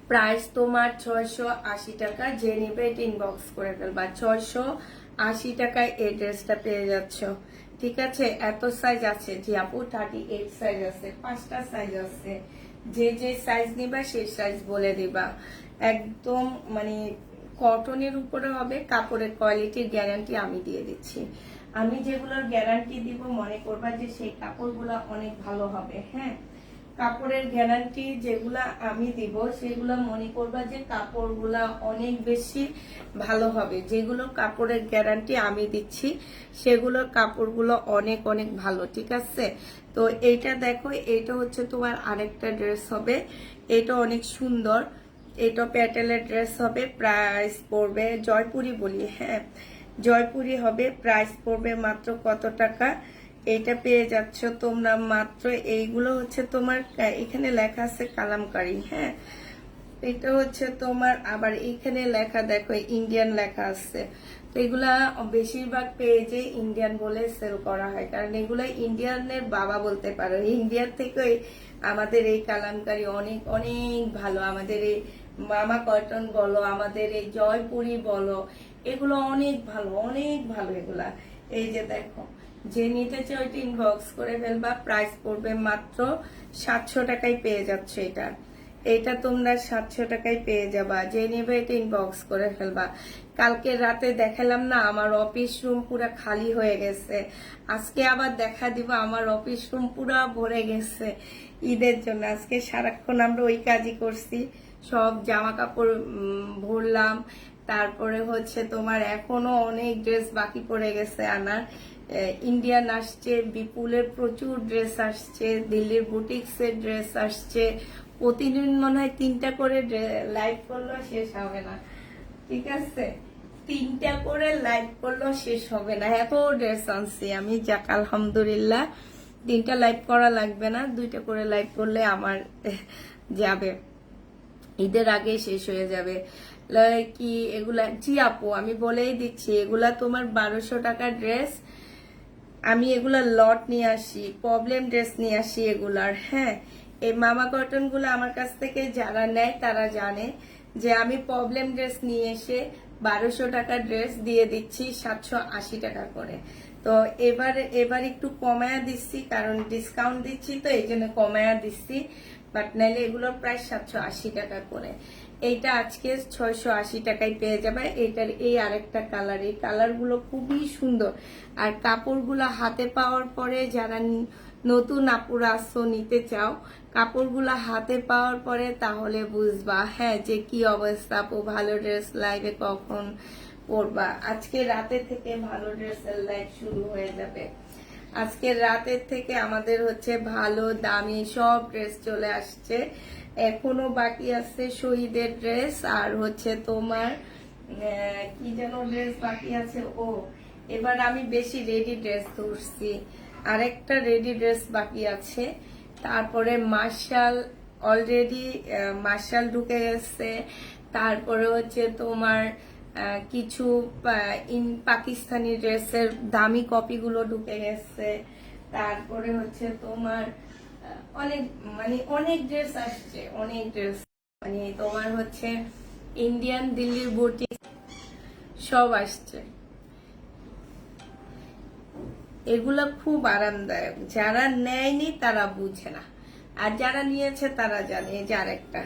প্রাইস তোমার 680 টাকা। যে নিবে এটা ইনবক্স করে ফেলবা। 680 টাকায় এই ড্রেসটা পেয়ে যাচ্ছ, ঠিক আছে? এত সাইজ আছে জি আপু, 38 সাইজ আছে, 5টা সাইজ আছে। যে যে সাইজ নিবা সেই সাইজ বলে দিবা। একদম মানে কটনের উপরে হবে, কাপড়ের কোয়ালিটির গ্যারান্টি আমি দিয়ে দিচ্ছি। আমি যেগুলোর গ্যারান্টি দিব মনে করবা যে সেই কাপড়গুলো অনেক ভালো হবে। হ্যাঁ, কাপড়ের গ্যারান্টি যেগুলা আমি দিব সেগুলা মনে করবা যে কাপড়গুলা অনেক বেশি ভালো হবে। যেগুলো কাপড়ের গ্যারান্টি আমি দিচ্ছি সেগুলো কাপড়গুলো অনেক অনেক ভালো, ঠিক আছে? তো এইটা দেখো, এইটা হচ্ছে তোমার আরেকটা ড্রেস হবে। এটা অনেক সুন্দর, এটা প্যাটেলের ড্রেস হবে। প্রাইস পড়বে, জয়পুরি বলি, হ্যাঁ জয়পুরি হবে। প্রাইস পড়বে মাত্র কত টাকা? এটা পেয়ে যাচ্ছ তোমরা মাত্র, এইগুলো হচ্ছে তোমার এখানে লেখা আছে কালামকারী, হ্যাঁ এটা হচ্ছে তোমার, আবার এখানে লেখা দেখো ইন্ডিয়ান লেখা আছে। তো এগুলা বেশিরভাগ পেজে ইন্ডিয়ান বলে সেল করা হয়, কারণ এগুলা ইন্ডিয়ানের বাবা বলতে পারো। ইন্ডিয়ার থেকে আমাদের এই কালামকারী অনেক অনেক ভালো। আমাদের এই মামা কটন বলো, আমাদের এই জয়পুরি বলো, এগুলো অনেক ভালো, অনেক ভালো এগুলা। এই যে দেখো, যে নিতে চাও ওইটা ইনবক্স করে ফেলবা। প্রাইস পড়বে মাত্র 700 টাকায় পেয়ে যাচ্ছ এটা। এটা তোমরা 700 টাকায় পেয়ে যাবা। যে নেবে এটা ইনবক্স করে ফেলবা। কালকে রাতে দেখালাম না, আমার অফিস রুম পুরা খালি হয়ে গেছে। আজকে আবার দেখা দিব, আমার অফিস রুম পুরা ভরে গেছে ঈদের জন্য। আজকে সারাক্ষণ আমরা ওই কাজই করছি, সব জামা কাপড় ভরলাম। তারপরে হচ্ছে তোমার এখনো অনেক ড্রেস বাকি পড়ে গেছে আনার। ইন্ডিয়ান আসছে, বিপুলের প্রচুর ড্রেস আসছে, দিল্লির বুটিক্সের ড্রেস আসছে। প্রতিদিন মনে হয় 3টা করে লাইভ করলেও শেষ হবে না, ঠিক আছে? 3টা করে লাইভ করলেও শেষ হবে না, এত ড্রেস আনছি আমি। যাক আলহামদুলিল্লাহ, 3টা লাইভ করা লাগবে না, 2টা করে লাইভ করলে আমার যাবে, ঈদের আগে শেষ হয়ে যাবে। কি এগুলা জি আপু, আমি বলেই দিচ্ছি, এগুলা তোমার 1200 টাকার ড্রেস। আমি এগুলা লট নিয়ে আসি, প্রবলেম ড্রেস নিয়ে আসি এগুলার। হ্যাঁ, এই মামা কটন গুলো আমার কাছ থেকে যারা নেয় তারা জানে যে আমি প্রবলেম ড্রেস নিয়ে এসে 1200 টাকার ড্রেস দিয়ে দিচ্ছি 780 টাকা করে। তো এবার একটু কমায়া দিচ্ছি, কারণ ডিসকাউন্ট দিচ্ছি তো এই জন্য কমায়া দিচ্ছি। বাট নাইলে এগুলোর প্রায় 780 টাকা করে। এইটা আজকে 680 টাকায় পেয়ে যাবে। এটার এই আরেকটা কালার, এই কালারগুলো খুবই সুন্দর। আর কাপড়গুলো হাতে পাওয়ার পরে যারা নতুন আপুরা আসো নিতে চাও, কাপড়গুলো হাতে পাওয়ার পরে তাহলে বুঝবা হ্যাঁ যে কি অবস্থা। আপু ভালো ড্রেস লাইভে কখন পরবা? আজকে রাতে থেকে ভালো ড্রেসের লাইভ শুরু হয়ে যাবে। আজকে রাতের থেকে আমাদের হচ্ছে ভালো দামি সব ড্রেস চলে আসছে। এখনো বাকি আছে শহীদের ড্রেস, আর হচ্ছে তোমার কি যেন ড্রেস বাকি আছে। ও এবার আমি বেশি রেডি ড্রেস ধরছি। আরেকটা রেডি ড্রেস বাকি আছে। তারপরে মার্শাল অলরেডি মার্শাল ঢুকে গেছে। তারপরে হচ্ছে তোমার কিছু পাকিস্তানি ড্রেসের দামি কপিগুলো ঢুকে গেছে। তারপরে হচ্ছে তোমার অনেক মানে অনেক ড্রেস আসছে, অনেক ড্রেস মানে তোমার হচ্ছে ইন্ডিয়ান দিল্লির বুটিক সব আসছে। এগুলা খুব আরামদায়ক, যারা নেয়নি তারা বুঝে না, আর যারা নিয়েছে তারা জানে। এই যে আরেকটা,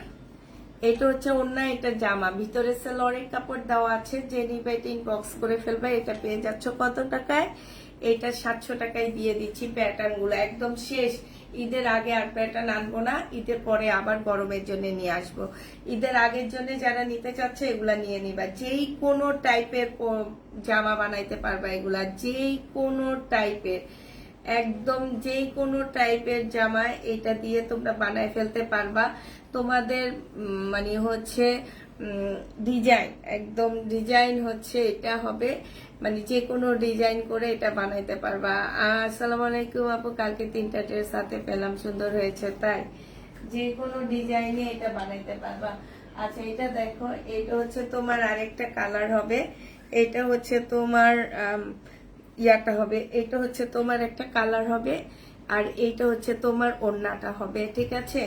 এটা হচ্ছে ওড়না, এটা জামা, ভিতরে সেলরের কাপড় দেওয়া আছে। যে নিবে এটা ইনবক্স করে ফেলবে। এটা পেয়ে যাচ্ছ কত টাকায়? এটা 700 টাকায় দিয়ে দিচ্ছি। প্যাটার্ন গুলো একদম শেষ। ঈদের আগে আর প্যাটার্ন আনবো না, ঈদের পরে আবার গরমের জন্য নিয়ে আসবো। ঈদের আগের জন্য যারা নিতে চাচ্ছে এগুলা নিয়ে নিবা। যেই কোনো টাইপের জামা বানাইতে পারবা এগুলা, যেই কোনো টাইপের, একদম যেই কোনো টাইপের জামা এটা দিয়ে তোমরা বানায় ফেলতে পারবা। তোমাদের মানে হচ্ছে ডিজাইন, একদম ডিজাইন হচ্ছে এটা হবে, মানে যে কোনো ডিজাইন করে এটা বানাইতে পারবা। আসসালামু আলাইকুম আপু, কালকে 3টা ড্রেস হাতে পেলাম, সুন্দর হয়েছে। তাই যে কোনো ডিজাইনে এটা বানাইতে পারবা। আচ্ছা এটা দেখো, এটা হচ্ছে তোমার আরেকটা কালার হবে। এটা হচ্ছে তোমার ইয়াটা হবে, এটা হচ্ছে তোমার একটা কালার হবে, আর এইটা হচ্ছে তোমার ওড়নাটা হবে। ঠিক আছে,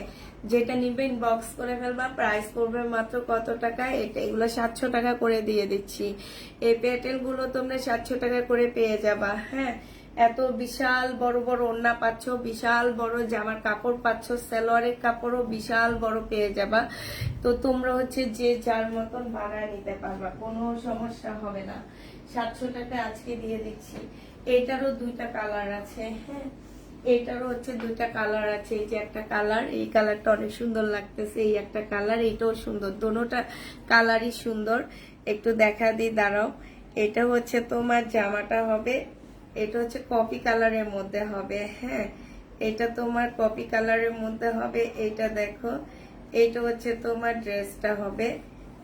যেটা নিবে ইনবক্স করে ফেলবা। প্রাইস পড়বে মাত্র কত টাকা? এটা এগুলো 700 টাকা করে দিয়ে দিচ্ছি। এই প্যাটেল গুলো তোমরা 700 টাকা করে পেয়ে যাবা। হ্যাঁ, এত বিশাল বড় বড় ওড়না পাচ্ছ, বিশাল বড় জামার কাপড় পাচ্ছ, সালোয়ারের কাপড়ও বিশাল বড় পেয়ে যাবা। তো তোমরা হচ্ছে যে যার মতন বানায় নিতে পারবা, কোনো সমস্যা হবে না। 700 টাকা আজকে দিয়ে দিচ্ছি। এটারও 2টা কালার আছে। হ্যাঁ, এটারও হচ্ছে 2টা কালার আছে। এই যে একটা কালার, এই কালারটা অনেক সুন্দর লাগতেছে। এই একটা কালার, এইটাও সুন্দর, দোনোটা কালারই সুন্দর। একটু দেখা দিই, দাঁড়াও। এটা হচ্ছে তোমার জামাটা হবে, এটা হচ্ছে কপি কালারের মধ্যে হবে। হ্যাঁ, এটা তোমার কপি কালারের মধ্যে হবে। এইটা দেখো, এইটা হচ্ছে তোমার ড্রেসটা হবে।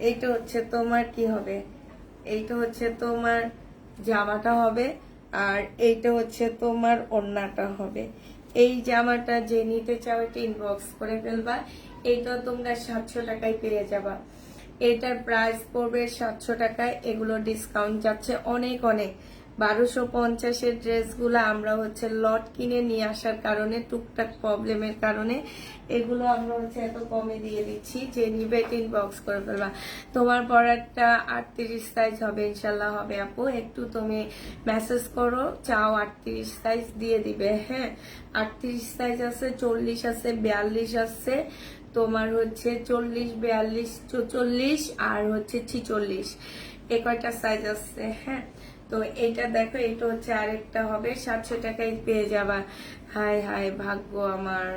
এইটা হচ্ছে তোমার কি হবে, এইটা হচ্ছে তোমার জামাটা হবে, আর এইটা হচ্ছে তোমার ওড়নাটা হবে। এই জামাটা যে নিতে চাও এটা ইনবক্স করে ফেলবা। এইটা তোমরা 700 টাকায় পেয়ে যাবা। এটার প্রাইস পড়বে 700 টাকায়। এগুলো ডিসকাউন্ট যাচ্ছে অনেক অনেক। 1250-এর ড্রেসগুলো আমরা হচ্ছে লট কিনে নিয়ে আসার কারণে, টুকটাক প্রবলেমের কারণে এগুলো আমরা হচ্ছে এত কমে দিয়ে দিচ্ছি। যে নিবে ইনবক্স করে ফেলবা। তোমার পরারটা 38 সাইজ হবে, ইনশাল্লাহ হবে আপু। একটু তুমি মেসেজ করো, চাও 38 সাইজ দিয়ে দিবে। হ্যাঁ, 38 সাইজ আছে, 40 আছে, 42 আছে, তোমার হচ্ছে 40, 42, 44 আর হচ্ছে 46, এই কয়টা সাইজ আছে। হ্যাঁ, তো এইটা দেখো, এটা হচ্ছে আরেকটা হবে, 700 টাকায় পেয়ে যাবা। হায় হায় ভাগ্য আমার,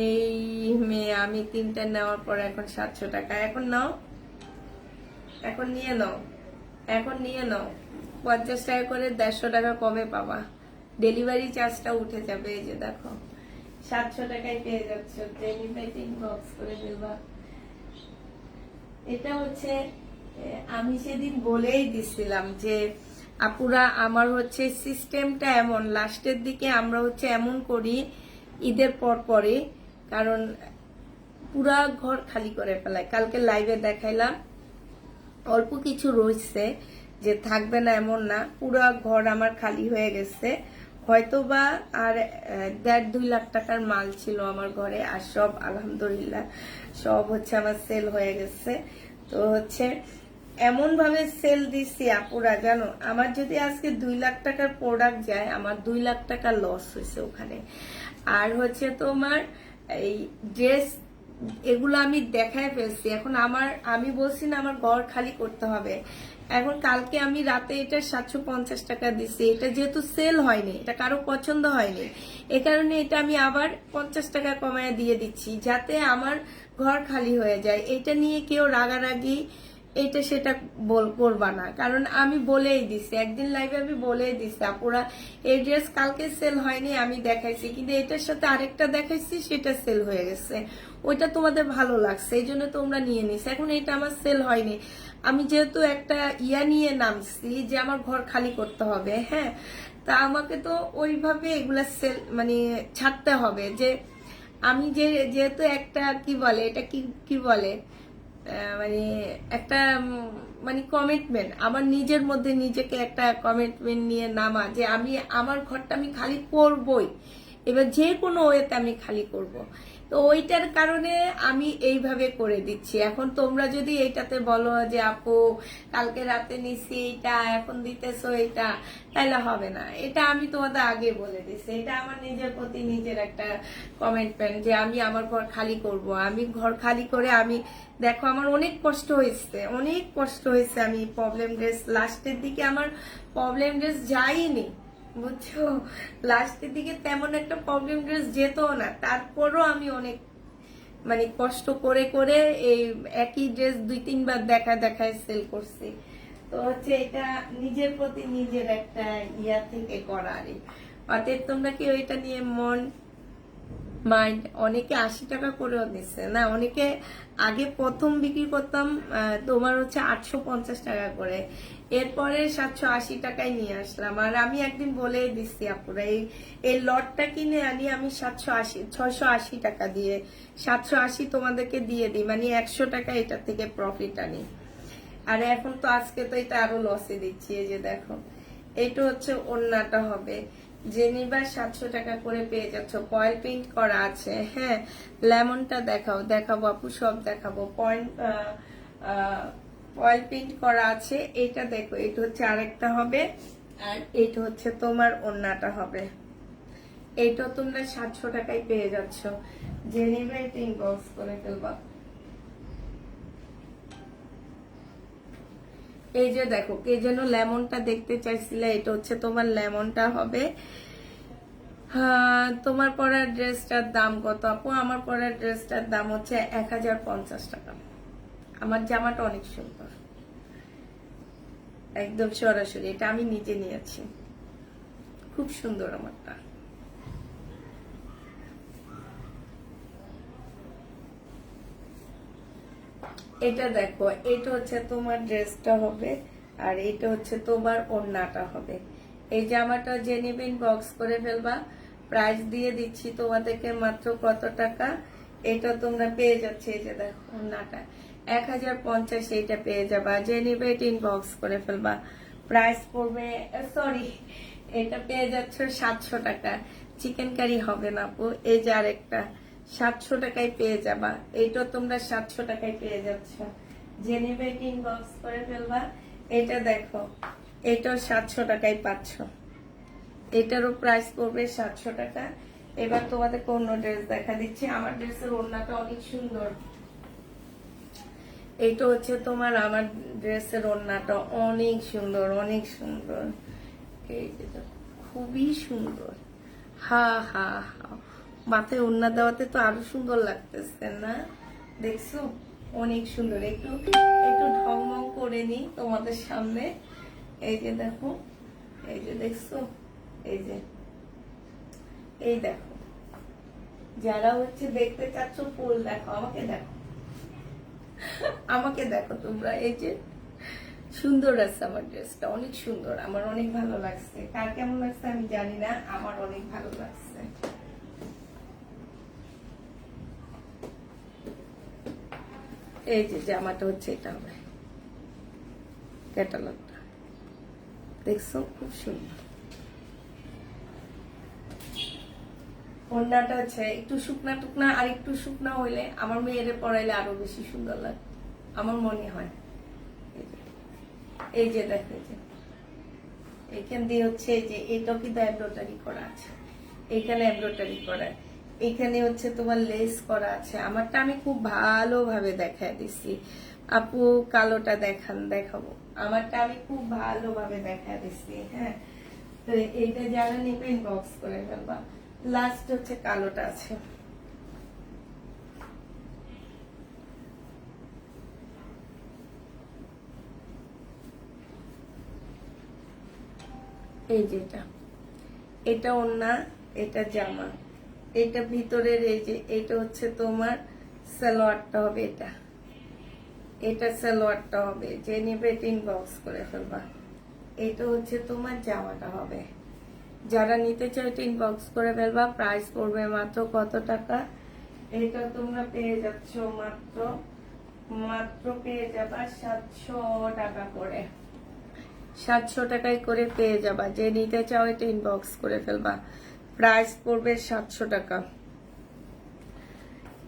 এই মেয়ে, আমি 3টা নেওয়ার পর এখন 700 টাকা। এখন নাও, এখন নিয়ে নাও, এখন নিয়ে নাও। 50 টাকা করে 150 টাকা কমে পাবা। ডেলিভারি চার্জটা উঠে যাবে। এই যে দেখো, 700 টাকায় পেয়ে যাচ্ছ। ডেলিভারি বক্স করে দেবা। এটা হচ্ছে আমি সেদিন বলেই দিছিলাম যে আপুরা, আমার হচ্ছে সিস্টেমটা এমন, লাস্টের দিকে আমরা হচ্ছে এমন করি ঈদের পর পরে, কারণ পুরা ঘর খালি করে ফেলায়। কালকে লাইভে দেখাইলাম, অল্প কিছু রয়েছে যে থাকবে না এমন না, পুরা ঘর আমার খালি হয়ে গেছে। হয়তোবা আর 1.5-2 লাখ টাকার মাল ছিল আমার ঘরে, আর সব আলহামদুলিল্লাহ সব হচ্ছে আমার সেল হয়ে গেছে। তো হচ্ছে এমন ভাবে সেল দিচ্ছি আপুরা, জানো, আমার যদি আজকে 2 লাখ টাকার প্রোডাক্ট যায়, আমার 2 লাখ টাকা লস হয়েছে ওখানে। আর হচ্ছে তোমার এই ড্রেস, এগুলো আমি দেখায় ফেলছি। এখন আমি বলছি না আমার ঘর খালি করতে হবে। এখন কালকে আমি রাতে এটা 750 টাকা দিচ্ছি। এটা যেহেতু সেল হয়নি, এটা কারো পছন্দ হয়নি, এ কারণে এটা আমি আবার 50 টাকা কমায় দিয়ে দিচ্ছি, যাতে আমার ঘর খালি হয়ে যায়। এটা নিয়ে কেউ রাগারাগি এটা সেটা করবা না, কারণ আমি বলেই দিছি, একদিন লাইভে আমি বলেই দিছি আপুরা, এই ড্রেস কালকে সেল হয়নি, আমি দেখাইছি, কিন্তু এটার সাথে আরেকটা দেখাইছি, সেটা সেল হয়ে গেছে। ওইটা তোমাদের ভালো লাগছে, এই জন্য তোমরা নিয়ে নিস। এখন এটা আমার সেল হয়নি, আমি যেহেতু একটা নিয়ে নামছি যে আমার ঘর খালি করতে হবে। হ্যাঁ, তা আমাকে তো ওইভাবে এগুলা সেল মানে ছাড়তে হবে যে আমি যেহেতু একটা কি বলে এটা কি কি বলে মানে একটা মানে কমিটমেন্ট আমার নিজের মধ্যে নিজেকে একটা কমিটমেন্ট নিয়ে নামা যে আমি আমার ঘরটা আমি খালি করবই, এবার যে কোনো ওয়েতে আমি খালি করব। তো ওইটার কারণে আমি এইভাবে করে দিচ্ছি। এখন তোমরা যদি এইটাতে বলো যে আপু কালকে রাতে নিছি এটা এখন দিতেছো এটা, তাহলে হবে না। এটা আমি তোমাদের আগে বলে দিচ্ছি, এটা আমার নিজের প্রতি নিজের একটা কমিটমেন্ট যে আমি আমার ঘর খালি করব। আমি ঘর খালি করে আমি দেখো আমার অনেক কষ্ট হয়েছে, অনেক কষ্ট হয়েছে। আমি প্রবলেম ড্রেস লাস্টের দিকে আমার প্রবলেম ড্রেস যাইনি, বুঝছো, লাস্টের দিকে তেমন একটা প্রবলেম ড্রেস যেত না, তারপরও আমি অনেক মানে কষ্ট করে করে এই একই ড্রেস 2-3 বার দেখায় সেল করছি। তো হচ্ছে এটা নিজের প্রতি নিজের একটা ইয়া থেকে করা আর অতএব তোমরা কি ওইটা নিয়ে মন মাইন্ড, অনেকে 80 টাকা করেও দিচ্ছে না, অনেকে আগে প্রথম বিক্রি করতাম তোমার হচ্ছে 850 টাকা করে, এরপরে 780 টাকায় নিয়ে আসলাম। আর আমি একদিন বলে দিচ্ছি আপুরা এই লটটা কিনে আনি আমি 680 টাকা দিয়ে, 780 তোমাদেরকে দিয়ে দিই, মানে 100 টাকা এটা থেকে প্রফিট আনি। আর এখন তো আজকে তো এটা আরো লসে দিচ্ছি। এই যে দেখো এটা হচ্ছে ওড়নাটা হবে, যে নিবা 700 টাকা করে পেয়ে যাচ্ছ, পয়েল প্রিন্ট করা আছে। হ্যাঁ, লেমনটা দেখাবো আপু, সব দেখাবো। পয়েল প্রিন্ট করা আছে, এটা দেখো, এটা হচ্ছে আরেকটা হবে, আর এটা হচ্ছে তোমার ওড়নাটা হবে। এইটা তোমরা 700 টাকায় পেয়ে যাচ্ছ, যে নিবে এটা ইনবক্স করে ফেলবা। এই যে দেখো, কে যেন লেমনটা দেখতে চাইছিলে, এটা হচ্ছে তোমার লেমনটা হবে। হ্যাঁ, তোমার পরার ড্রেসটার দাম কত আপু? আমার পরার ড্রেসটার দাম হচ্ছে 1050 টাকা। আমার জামাটা অনেক সুন্দর, একদম সরাসরি, এটা আমি নিজে নিয়েছি, খুব সুন্দর আমারটা। এটা দেখো, এটা হচ্ছে তোমার ড্রেসটা হবে, আর এটা হচ্ছে তোমার ওড়নাটা হবে। এই জামাটা যে নেবেন বক্স করে ফেলবা। প্রাইস দিয়ে দিচ্ছি তোমাদেরকে মাত্র কত টাকা, এটা তোমরা পেয়ে যাচ্ছে। এই যে দেখো ওড়নাটা 1050, এইটা পেয়ে যাবা, যে নেবে এটা ইনবক্স করে ফেলবা। প্রাইস পড়বে, সরি, এটা পেয়ে যাচ্ছ 700 টাকা। চিকেন কারি হবে না আপু। এই যে আরেকটা 700 টাকায় পেয়ে যাবা, এইটা তোমরা 700 টাকায় পেয়ে যাচ্ছ, যে নেবে ইনবক্স করে ফেলবা। এটা দেখো, এটাও 700 টাকায় পাচ্ছ, এটারও প্রাইস পড়বে 700 টাকা। এবার তোমাদের কোন ড্রেস দেখা দিচ্ছি, আমার ড্রেসের ওড়নাটা অনেক সুন্দর। এইটা হচ্ছে তোমার আমার ড্রেসের ওড়নাটা অনেক সুন্দর, অনেক সুন্দর, এই যে দেখো, খুবই সুন্দর। হা হা হা, মাথায় ওড়না দেওয়াতে তো আরো সুন্দর লাগতেছে না, দেখছো, অনেক সুন্দর। একটু একটু ঢংমং করে নি তোমাদের সামনে। এই যে দেখো, এই যে দেখছো, এই যে এই দেখো, যারা হচ্ছে দেখতে চাচ্ছ ফুল দেখো, আমাকে দেখো, আমাকে দেখো তোমরা। এই যে সুন্দর আছে আমার ড্রেসটা, অনেক সুন্দর, আমার অনেক ভালো লাগছে। কার কেমন লাগছে আমি জানি না, আমার অনেক ভালো লাগছে। এই যে জামাটা হচ্ছে এটা হবে, ক্যাটালগটা দেখছো, খুব সুন্দর। ওড়নাটা হচ্ছে একটু শুকনা টুকনা, আর একটু শুকনা হইলে আমার মেয়েরে পরাইলে আরো বেশি সুন্দর লাগে, আমার মনে হয়। এই যে দেখো, এই যে এখান দিয়ে হচ্ছে এই যে এটা কিন্তু এমব্রয়ডারি করা আছে, এখানে এমব্রয়ডারি করা, এখানে হচ্ছে তোমার লেস করা আছে। আমারটা আমি খুব ভালোভাবে দেখায় দিচ্ছি আপু, কালোটা দেখাবো, আমারটা আমি খুব ভালোভাবে দেখায় দিচ্ছি। হ্যাঁ, তো এইটা যারা নেবেন বক্স করে ফেলবা। লাস্ট হচ্ছে কালোটা আছে, এই যেটা, এটা ওড়না, এটা জামা, এটা ভিতরের এই যে এটা হচ্ছে তোমার সালোয়ারটা হবে, এটা সালোয়ারটা হবে, যে নেবে ইনবক্স করে ফেলবা। এটা হচ্ছে তোমার জামাটা হবে, যারা নিতে চাও এটা ইনবক্স করে ফেলবা। প্রাইস পড়বে মাত্র কত টাকা? এটা তোমরা পেয়ে যাচ্ছ মাত্র মাত্র পেয়ে যাবা 700 টাকা করে। 700 টাকায় করে পেয়ে যাবা। যে নিতে চাও এটা ইনবক্স করে ফেলবা। প্রাইস পড়বে 700 টাকা।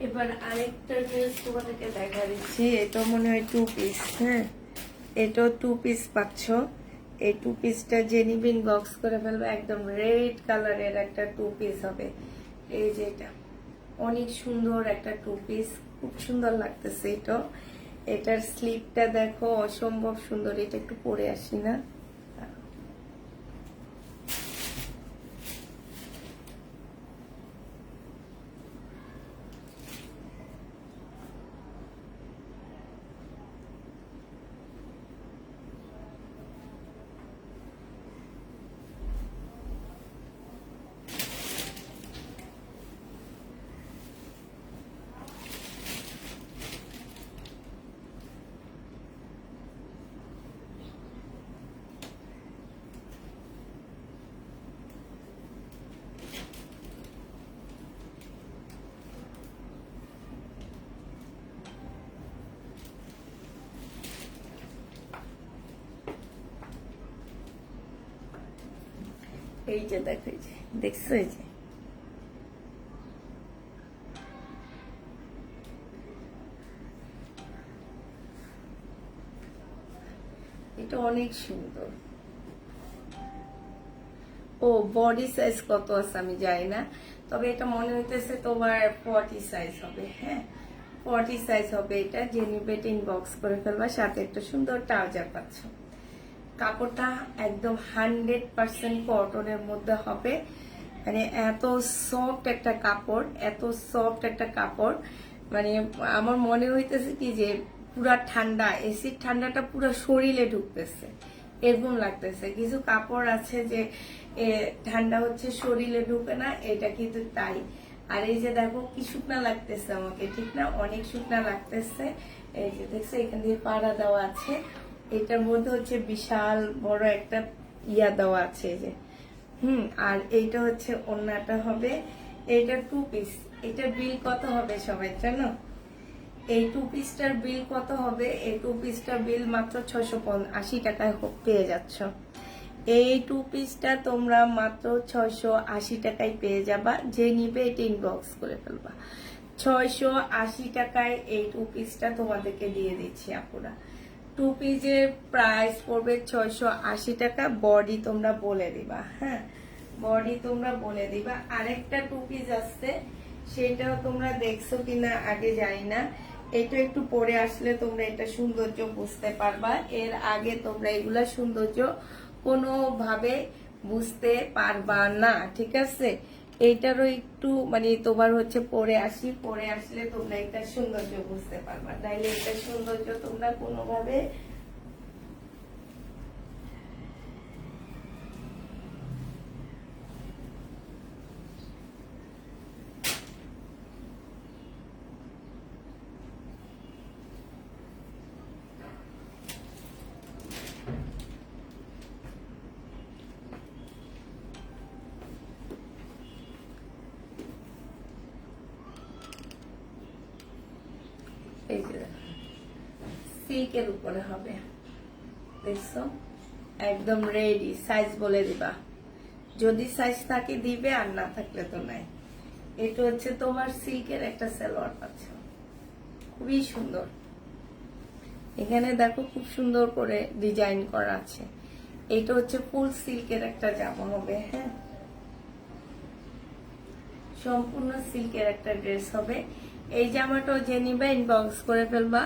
এবার আরেকটা ড্রেস তোমাদেরকে দেখা দিচ্ছি। এটা মনে হয় 2 পিস। হ্যাঁ, এটাও 2 পিস পাচ্ছ। এই 2 পিসটা যে নিবে ইনবক্স করে ফেলবে। একদম রেড কালারের একটা 2 পিস হবে। এই যে এটা অনেক সুন্দর একটা 2 পিস, খুব সুন্দর লাগতেছে। এটার স্লিপটা দেখো অসম্ভব সুন্দর। এটা একটু পরে আসি না? এই যে দেখো, এই যে দেখছো, এই যে এটা অনেক সুন্দর। ও বডি সাইজ কত আছে আমি জানি না, তবে এটা মনে হইতেছে তোমার 40 সাইজ হবে। হ্যাঁ, 40 সাইজ হবে। এটা যে নিবে ইনবক্স করে ফেলবা। সাথে একটা সুন্দর ট্রাউজার পাচ্ছ। কাপড়টা একদম 100% কটনের মধ্যে হবে। মানে এত সফট একটা কাপড়, এত সফট একটা কাপড়। মানে আমার মনে হইতেছে কি যে পুরা ঠান্ডা, এসির ঠান্ডাটা পুরো শরীরে ঢুকতেছে, এরকম লাগতেছে। কিছু কাপড় আছে যে ঠান্ডা হচ্ছে শরীরে ঢুকে না, এটা কিন্তু তাই। আর এই যে দেখো কি শুকনা লাগতেছে আমাকে, ঠিক না? অনেক শুকনা লাগতেছে। এই যে দেখছো এখান দিয়ে পাড়া দেওয়া আছে। এটার মধ্যে হচ্ছে বিশাল বড় একটা ইয়া দেওয়া আছে, এই যে আর এইটা হচ্ছে ওড়নাটা হবে। এইটা 2 পিস। এটার বিল কত হবে সবাই জানো? এই 2 পিসটার বিল কত হবে? এই 2 পিসটার বিল মাত্র 680 টাকায় পেয়ে যাচ্ছ। এই 2 পিসটা তোমরা মাত্র 680 টাকায় পেয়ে যাবা। যে নিবে এটা ইনবক্স করে ফেলবা। 680 টাকায় এই 2 পিসটা তোমাদেরকে দিয়ে দিচ্ছি আপুরা। 2 পিসের প্রাইস পড়বে 680 টাকা। বডি তোমরা বলে দিবা। হ্যাঁ, বডি তোমরা বলে দিবা। আরেকটা 2 পিস আসছে, সেটাও তোমরা দেখছো কিনা আগে জানি না। এটা একটু পরে আসলে তোমরা এটা সৌন্দর্য বুঝতে পারবা। এর আগে তোমরা এগুলা সৌন্দর্য কোনোভাবে বুঝতে পারবা না, ঠিক আছে? এইটারও একটু মানে তোমার হচ্ছে পরে আসলে তোমরা এটা সৌন্দর্য বুঝতে পারবা। তাইলে এটা সৌন্দর্য তোমরা কোনোভাবে এই যে সিল্কের উপরে হবে, দেখছো? একদম রেডি। সাইজ বলে দিবা, যদি সাইজ থাকে দিবে, আর না থাকলে তো নাই। এটা হচ্ছে তোমার সিল্কের একটা সালোয়ার পাচ্ছ, খুবই সুন্দর। এখানে দেখো খুব সুন্দর করে ডিজাইন করা আছে। এটা হচ্ছে ফুল সিল্কের একটা জামা হবে। হ্যাঁ, সম্পূর্ণ সিল্কের একটা ড্রেস হবে। এই জামাটাও যে নিবে ইনবক্স করে ফেলবা।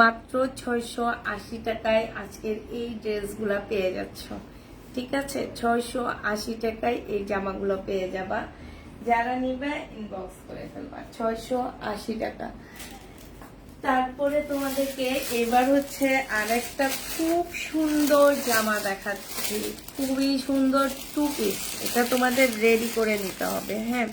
মাত্র 680 টাকায় আজকের এই ড্রেসগুলা পেয়ে যাচ্ছ, ঠিক আছে? 680 টাকায় এই জামাগুলো পেয়ে যাবা। যারা নিবে ইনবক্স করে ফেলবা। 680 টাকা। তারপরে তোমাদেরকে এবার হচ্ছে আরেকটা খুব সুন্দর জামা দেখাচ্ছি, খুবই সুন্দর 2 পিস। এটা তোমাদের রেডি করে নিতে হবে। হ্যাঁ,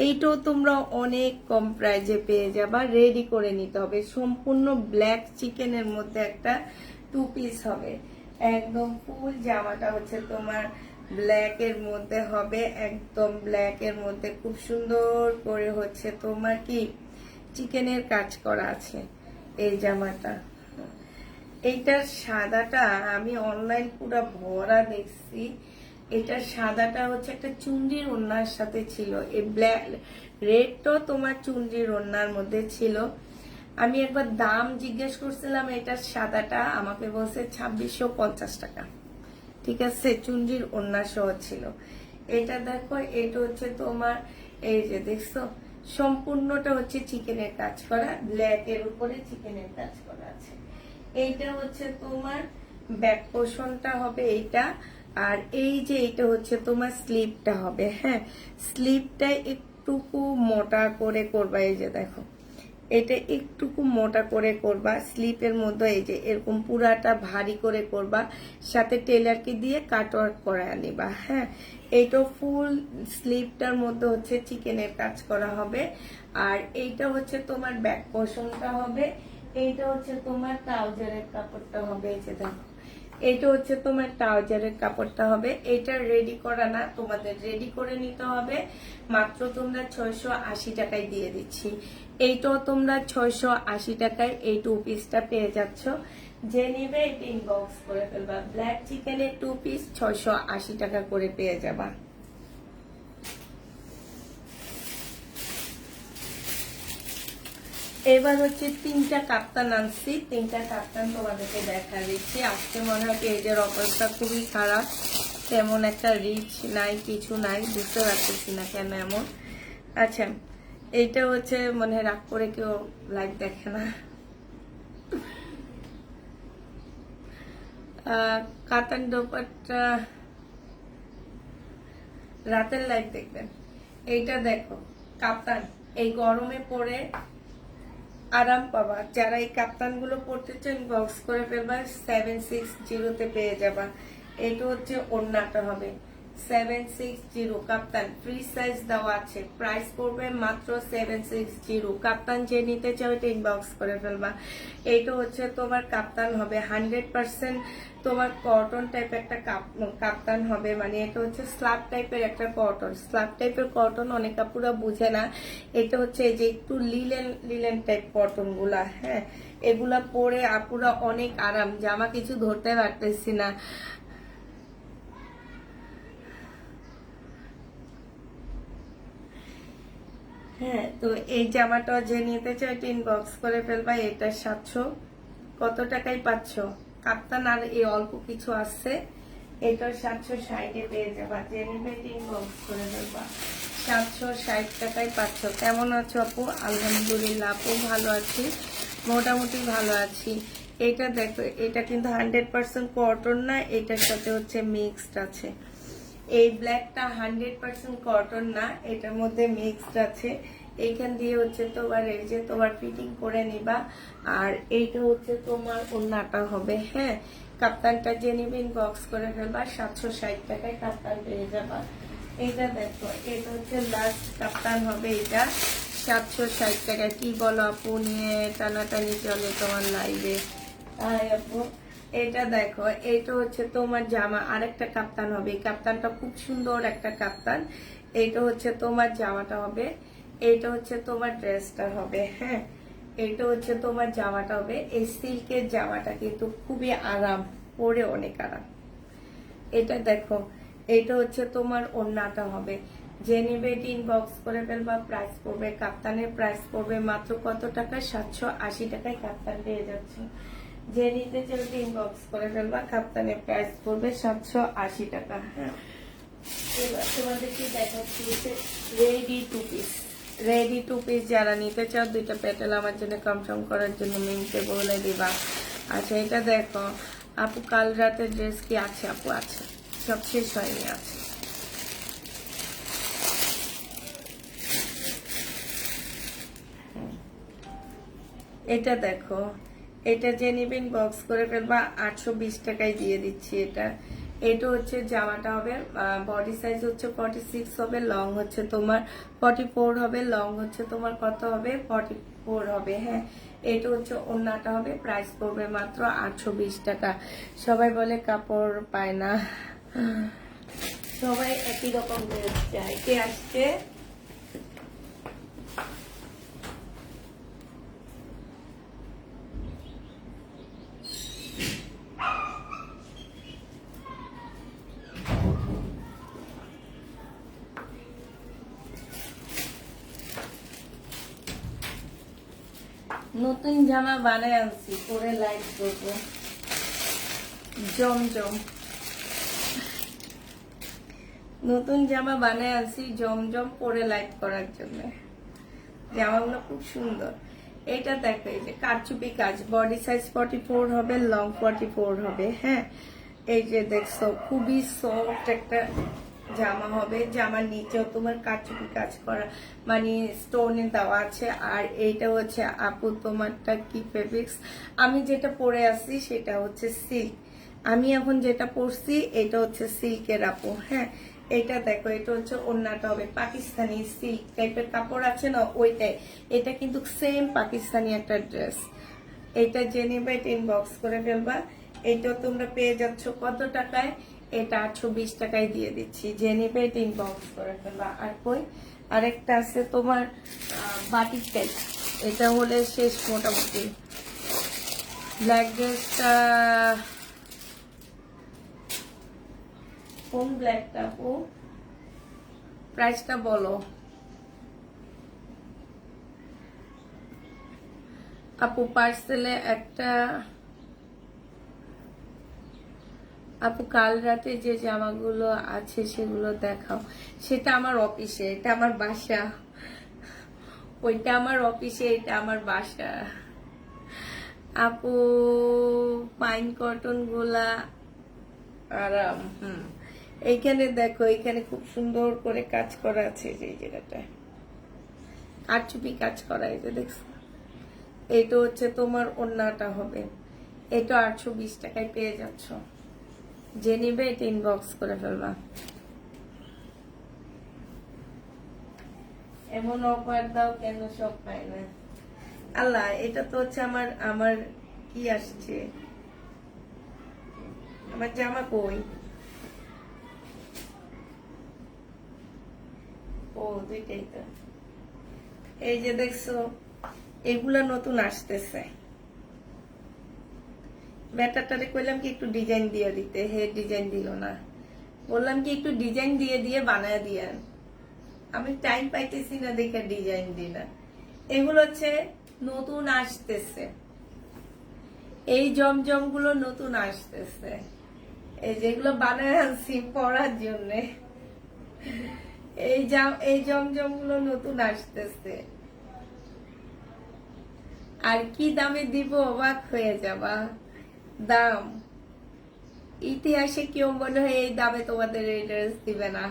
এইটাও তোমরা অনেক কম প্রাইজে পেয়ে যাবা। রেডি করে নিতে হবে। সম্পূর্ণ ব্ল্যাক চিকেনের মধ্যে একটা 2 পিস হবে। একদম ফুল জামাটা হচ্ছে তোমার ব্ল্যাক এর মধ্যে হবে, একদম ব্ল্যাক এর মধ্যে খুব সুন্দর করে হচ্ছে তোমার কি চিকেনের কাজ করা আছে এই জামাটা। এইটার সাদাটা আমি অনলাইন পুরো ভরা দেখছি। এটার সাদাটা হচ্ছে একটা চুনরির ওড়নার সাথে ছিল, এই ব্ল্যাক রেডটাও তোমার চুনরির ওড়নার মধ্যে ছিল। আমি একবার দাম জিজ্ঞেস করছিলাম এটার সাদাটা, আমাকে বলছে 2650 টাকা। ঠিক আছে, চুনরির ওড়না সহ ছিল। এটা দেখো, এটা হচ্ছে তোমার এই যে দেখছো সম্পূর্ণটা হচ্ছে চিকেনের কাজ করা, ব্ল্যাক এর উপরে চিকেনের কাজ করা আছে। এইটা হচ্ছে তোমার ব্যাক পোর্শনটা হবে এইটা, আর এই যে এটা হচ্ছে তোমার স্লিপটা হবে। হ্যাঁ, স্লিপটা একটুকু মোটা করে করবা, এই যে দেখো এটা একটুকু মোটা করে করবা, স্লিপের মধ্যে এই যে এরকম পুরাটা ভারী করে করবা, সাথে টেলারকে দিয়ে কাটওয়ার্ক করায় নিবা। হ্যাঁ, এইটা ফুল স্লিপটার মধ্যে হচ্ছে চিকেনের কাজ করা হবে। আর এইটা হচ্ছে তোমার ব্যাক পোর্শনটা হবে, এইটা হচ্ছে তোমার ট্রাউজারের কাপড়টা হবে। এই যে দেখো এটা হচ্ছে তোমার ট্রাউজারের কাপড়টা হবে। এটা রেডি করা না, তোমাদের রেডি করে নিতে হবে। মাত্র তোমরা 680 টাকায় দিয়ে দিচ্ছি। এইটাও তোমরা 680 টাকায় এই 2 পিসটা পেয়ে যাচ্ছ। যে নিবে এটা ইনবক্স করে ফেলবা। ব্ল্যাক চিকেনের 2 পিস 680 টাকা করে পেয়ে যাবা। এবার হচ্ছে 3টা কাপ্তান আনছি, 3টা কাপ্তান তোমাদেরকে দেখা দিচ্ছি। আজকে মনে হয় পেজের অবস্থা খুবই খারাপ, তেমন একটা রিচ নাই, কিছু নাই, বুঝতে পারতেছি না কেন এমন। আচ্ছা, এইটা হচ্ছে মনে হয় রাগ করে কেউ লাইভ দেখে না। কাতান দোপাট্টা রাতের লাইভ দেখবেন। এইটা দেখো কাপ্তান, এই গরমে পরে আরাম পাবা। যারা এই কাপ্তান গুলো পড়তে চান বক্স করে ফেলবা, 760 পেয়ে যাবা। এটা হচ্ছে ওড়নাটা হবে 760 কাপ্তান, ফ্রি সাইজ দেওয়া আছে। প্রাইস পড়বে মাত্র 760। কাপ্তান যে নিতে চাও এটা ইনবক্স করে ফেলবা। এইটা হচ্ছে তোমার কাপ্তান হবে 100% তোমার কটন টাইপ একটা কাপ্তান হবে, মানে এটা হচ্ছে স্ল্যাব টাইপের একটা কটন। স্ল্যাব টাইপের কটন অনেক আপুরা বুঝে না, এটা হচ্ছে এই যে একটু লিলেন লিলেন টাইপ কটন গুলা। হ্যাঁ, এগুলা পরে আপুরা অনেক আরাম, জামা কিছু ধরতে পারতেছি না। হ্যাঁ, তো এই জামাটা যে নিতে চাও এটা ইনবক্স করে ফেলবা। এটা 700 কত টাকায় পাচ্ছ কাপ্তান, আর এই অল্প কিছু আছে। এটা 760 পেয়ে যাবা। যে নিবে এটা ইনবক্স করে ফেলবা। 760 টাকায় পাচ্ছ। কেমন আছো আপু? আলহামদুলিল্লাহ আপু ভালো আছি, মোটামুটি ভালো আছি। এটা দেখো, এটা কিন্তু 100% কটন না, এটার সাথে হচ্ছে মিক্সড আছে। এই ব্ল্যাকটা 100% কটন না, এটার মধ্যে মিক্সড আছে। এইখান দিয়ে হচ্ছে তোমার এই যে তোমার ফিটিং করে নিবা। আর এইটা হচ্ছে তোমার ওড়নাটা হবে। হ্যাঁ, কাপ্তানটা যে নিবে ইনবক্স করে ফেলবা। 760 টাকায় কাপ্তান পেয়ে যাবা। এটা দেখো, এটা হচ্ছে লাস্ট কাপ্তান হবে, এটা 760 টাকায়। কি বলো আপু, নিয়ে টানাটানি চলে তোমার লাইভে? তাই আপু, এটা দেখো, এটা হচ্ছে তোমার জামা। আরেকটা কাপ্তান হবে, এই কাপ্তানটা খুব সুন্দর একটা কাপ্তান। এইটা হচ্ছে তোমার জামাটা হবে, এইটা হচ্ছে তোমার ড্রেসটা হবে। হ্যাঁ, এইটা হচ্ছে তোমার জামাটা হবে। এই সিল্কের জামাটা কিন্তু খুবই আরাম, পরে অনেক আরাম। এটা দেখো, এটা হচ্ছে তোমার ওড়নাটা হবে। যে নেবে এটি ইনবক্স করে ফেলবা। প্রাইস পড়বে, কাপ্তানের প্রাইস পড়বে মাত্র কত টাকা? 780 টাকায় কাপ্তান পেয়ে যাচ্ছে। যে নিতে চাইলে ইনবক্স করে ফেলবা। কাপ্তানের প্রাইস পড়বে 780 টাকা। হ্যাঁ, এবার তোমাদেরকে দেখাচ্ছি রেডি 2 পিস। রেডি 2 পিস যারা নিতে চাও, 2টা প্যাটেল আমার জন্য কনফার্ম করার জন্য মিমকে বলে দিবা। আচ্ছা, এটা দেখো আপু, কাল রাতের ড্রেস কি আছে? আপু আছে, সব শেষ হয়নি, আছে। এটা দেখো, এটা যে নিবেন বক্স করে ফেলবা। 820 টাকায় দিয়ে দিচ্ছি এটা। এটা হচ্ছে জামাটা হবে, বডি সাইজ হচ্ছে 46 হবে, লং হচ্ছে তোমার 44 হবে, লং হচ্ছে তোমার কত হবে? 44 হবে। হ্যাঁ, এটা হচ্ছে ওড়নাটা হবে। প্রাইস পড়বে মাত্র 820 টাকা। সবাই বলে কাপড় পায় না, সবাই একই রকম ড্রেস চায়। কে আসছে? নতুন জামা বানায় আনছি, পরে লাইট করবো। জমজম নতুন জামা বানায় আনছি জমজম পরে লাইট করার জন্য। জামাগুলো খুব সুন্দর। এটা দেখো, এই যে কারচুপি কাজ, বডি সাইজ 44 হবে, লং 44 হবে। হ্যাঁ, এই যে দেখছো খুবই সফট একটা জামা হবে। জামার নিচেও তোমার কারচুপি কাজ করা, মানে স্টোনে দেওয়া আছে। আর এইটা হচ্ছে আপু তোমারটা কি ফেব্রিক্স? আমি যেটা পরে আছি সেটা হচ্ছে সিল্ক। আমি এখন যেটা পরছি এটা হচ্ছে সিল্কের আপু। হ্যাঁ, এটা দেখো, এটা হচ্ছে ওড়নাটা হবে পাকিস্তানি সিল্ক টাইপের কাপড় আছে না, ওইটাই। এটা কিন্তু সেম পাকিস্তানি একটা ড্রেস। এটা জেনে বাইট ইনবক্স করে ফেলবা। এটা তোমরা পেয়ে যাচ্ছ কত টাকায়? এটা 820 টাকায় দিয়ে দিচ্ছি। জেনে বাইট ইনবক্স করে ফেলবা। আর কই আরেকটা আছে তোমার বাটিক টাইপ, এটা হলে শেষ মোটামুটি। ব্ল্যাক ড্রেসটা কোন ব্ল্যাকটা আপু? প্রাইসটা বলো আপু। পার্সেলে একটা আপু, কাল রাতে যে জামাগুলো আছে সেগুলো দেখাও। সেটা আমার অফিসে, এটা আমার বাসা। ওইটা আমার অফিসে, এটা আমার বাসা। আপু পাইন কটন গুলা আরাম। এইখানে দেখো, এইখানে খুব সুন্দর করে কাজ করা আছে। যে এই জায়গাটা কারচুপি কাজ করা, এই যে দেখছো। এটা হচ্ছে তোমার ওড়নাটা হবে। এটা 820 টাকায় পেয়ে যাচ্ছ। যে নিবে এটা ইনবক্স করে ফেলবা। এমন অফার দাও কেন, সব পাই না। আল্লাহ, এটা তো হচ্ছে আমার আমার কি আসছে, আমার জামা কই? ও, দুইটাই তো। এই যে দেখছো, এগুলা নতুন আসতেছে। ব্যাটারটারে কইলাম কি একটু ডিজাইন দিয়ে দিতে, হে ডিজাইন দিল না। বললাম কি একটু ডিজাইন দিয়ে দিয়ে বানায় দিয়ে, আমি টাইম পাইতেছি না দেখে ডিজাইন দিই না। এগুলো হচ্ছে নতুন আসতেছে, এই জমজম গুলো নতুন আসতেছে। এই যেগুলো বানায় আনছি পরার জন্য, এই জমজম গুলো নতুন আসতেছে। আর কি দামে দিব অবাক হয়ে যাবা। দাম ইতিহাসে কেউ মনে হয় এই দামে তোমাদের এই ড্রেস দিবে না।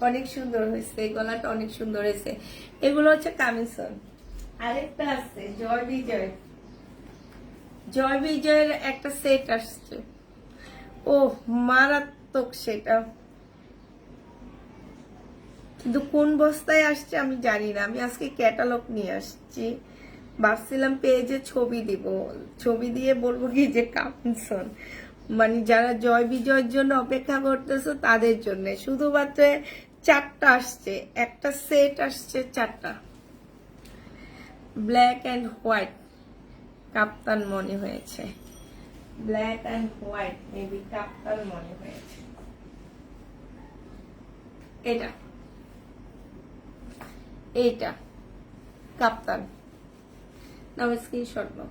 অনেক সুন্দর হয়েছে, এই গলাটা অনেক সুন্দর হয়েছে। এগুলো হচ্ছে কামিসন। আরেকটা আছে জয় বিজয়, জয় বিজয়ের একটা সেট আসছে। ও মারাত্মক সেটা, কিন্তু কোন বস্তায় আসছে আমি জানি না। আমি আজকে ক্যাটালগ নিয়ে আসছি, ভাবছিলাম পেজে ছবি দিব, ছবি দিয়ে বলবো কি যে কামিনসন, মানে যারা জয় বিজয়ের জন্য অপেক্ষা করতেছো তাদের জন্য। শুধুমাত্র 4টা আসছে, একটা সেট আসছে 4টা। ব্ল্যাক অ্যান্ড হোয়াইট কাপ্তান মনে হয়েছে, ব্ল্যাক অ্যান্ড হোয়াইট মেবি কাপ্তান মনে হয়েছে। এটা এইটা কাপ্তান, নাও স্ক্রিনশট নাও।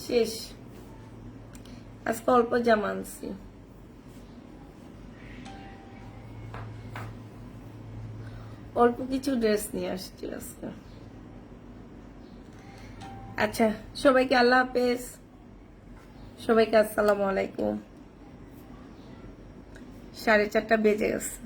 শেষ, আজকে অল্প জামা আনছি, অল্প কিছু ড্রেস নিয়ে আসছি আজকে। আচ্ছা, সবাইকে আল্লাহ হাফেজ, সবাইকে আসসালামু আলাইকুম। 4:30 বেজে গেছে।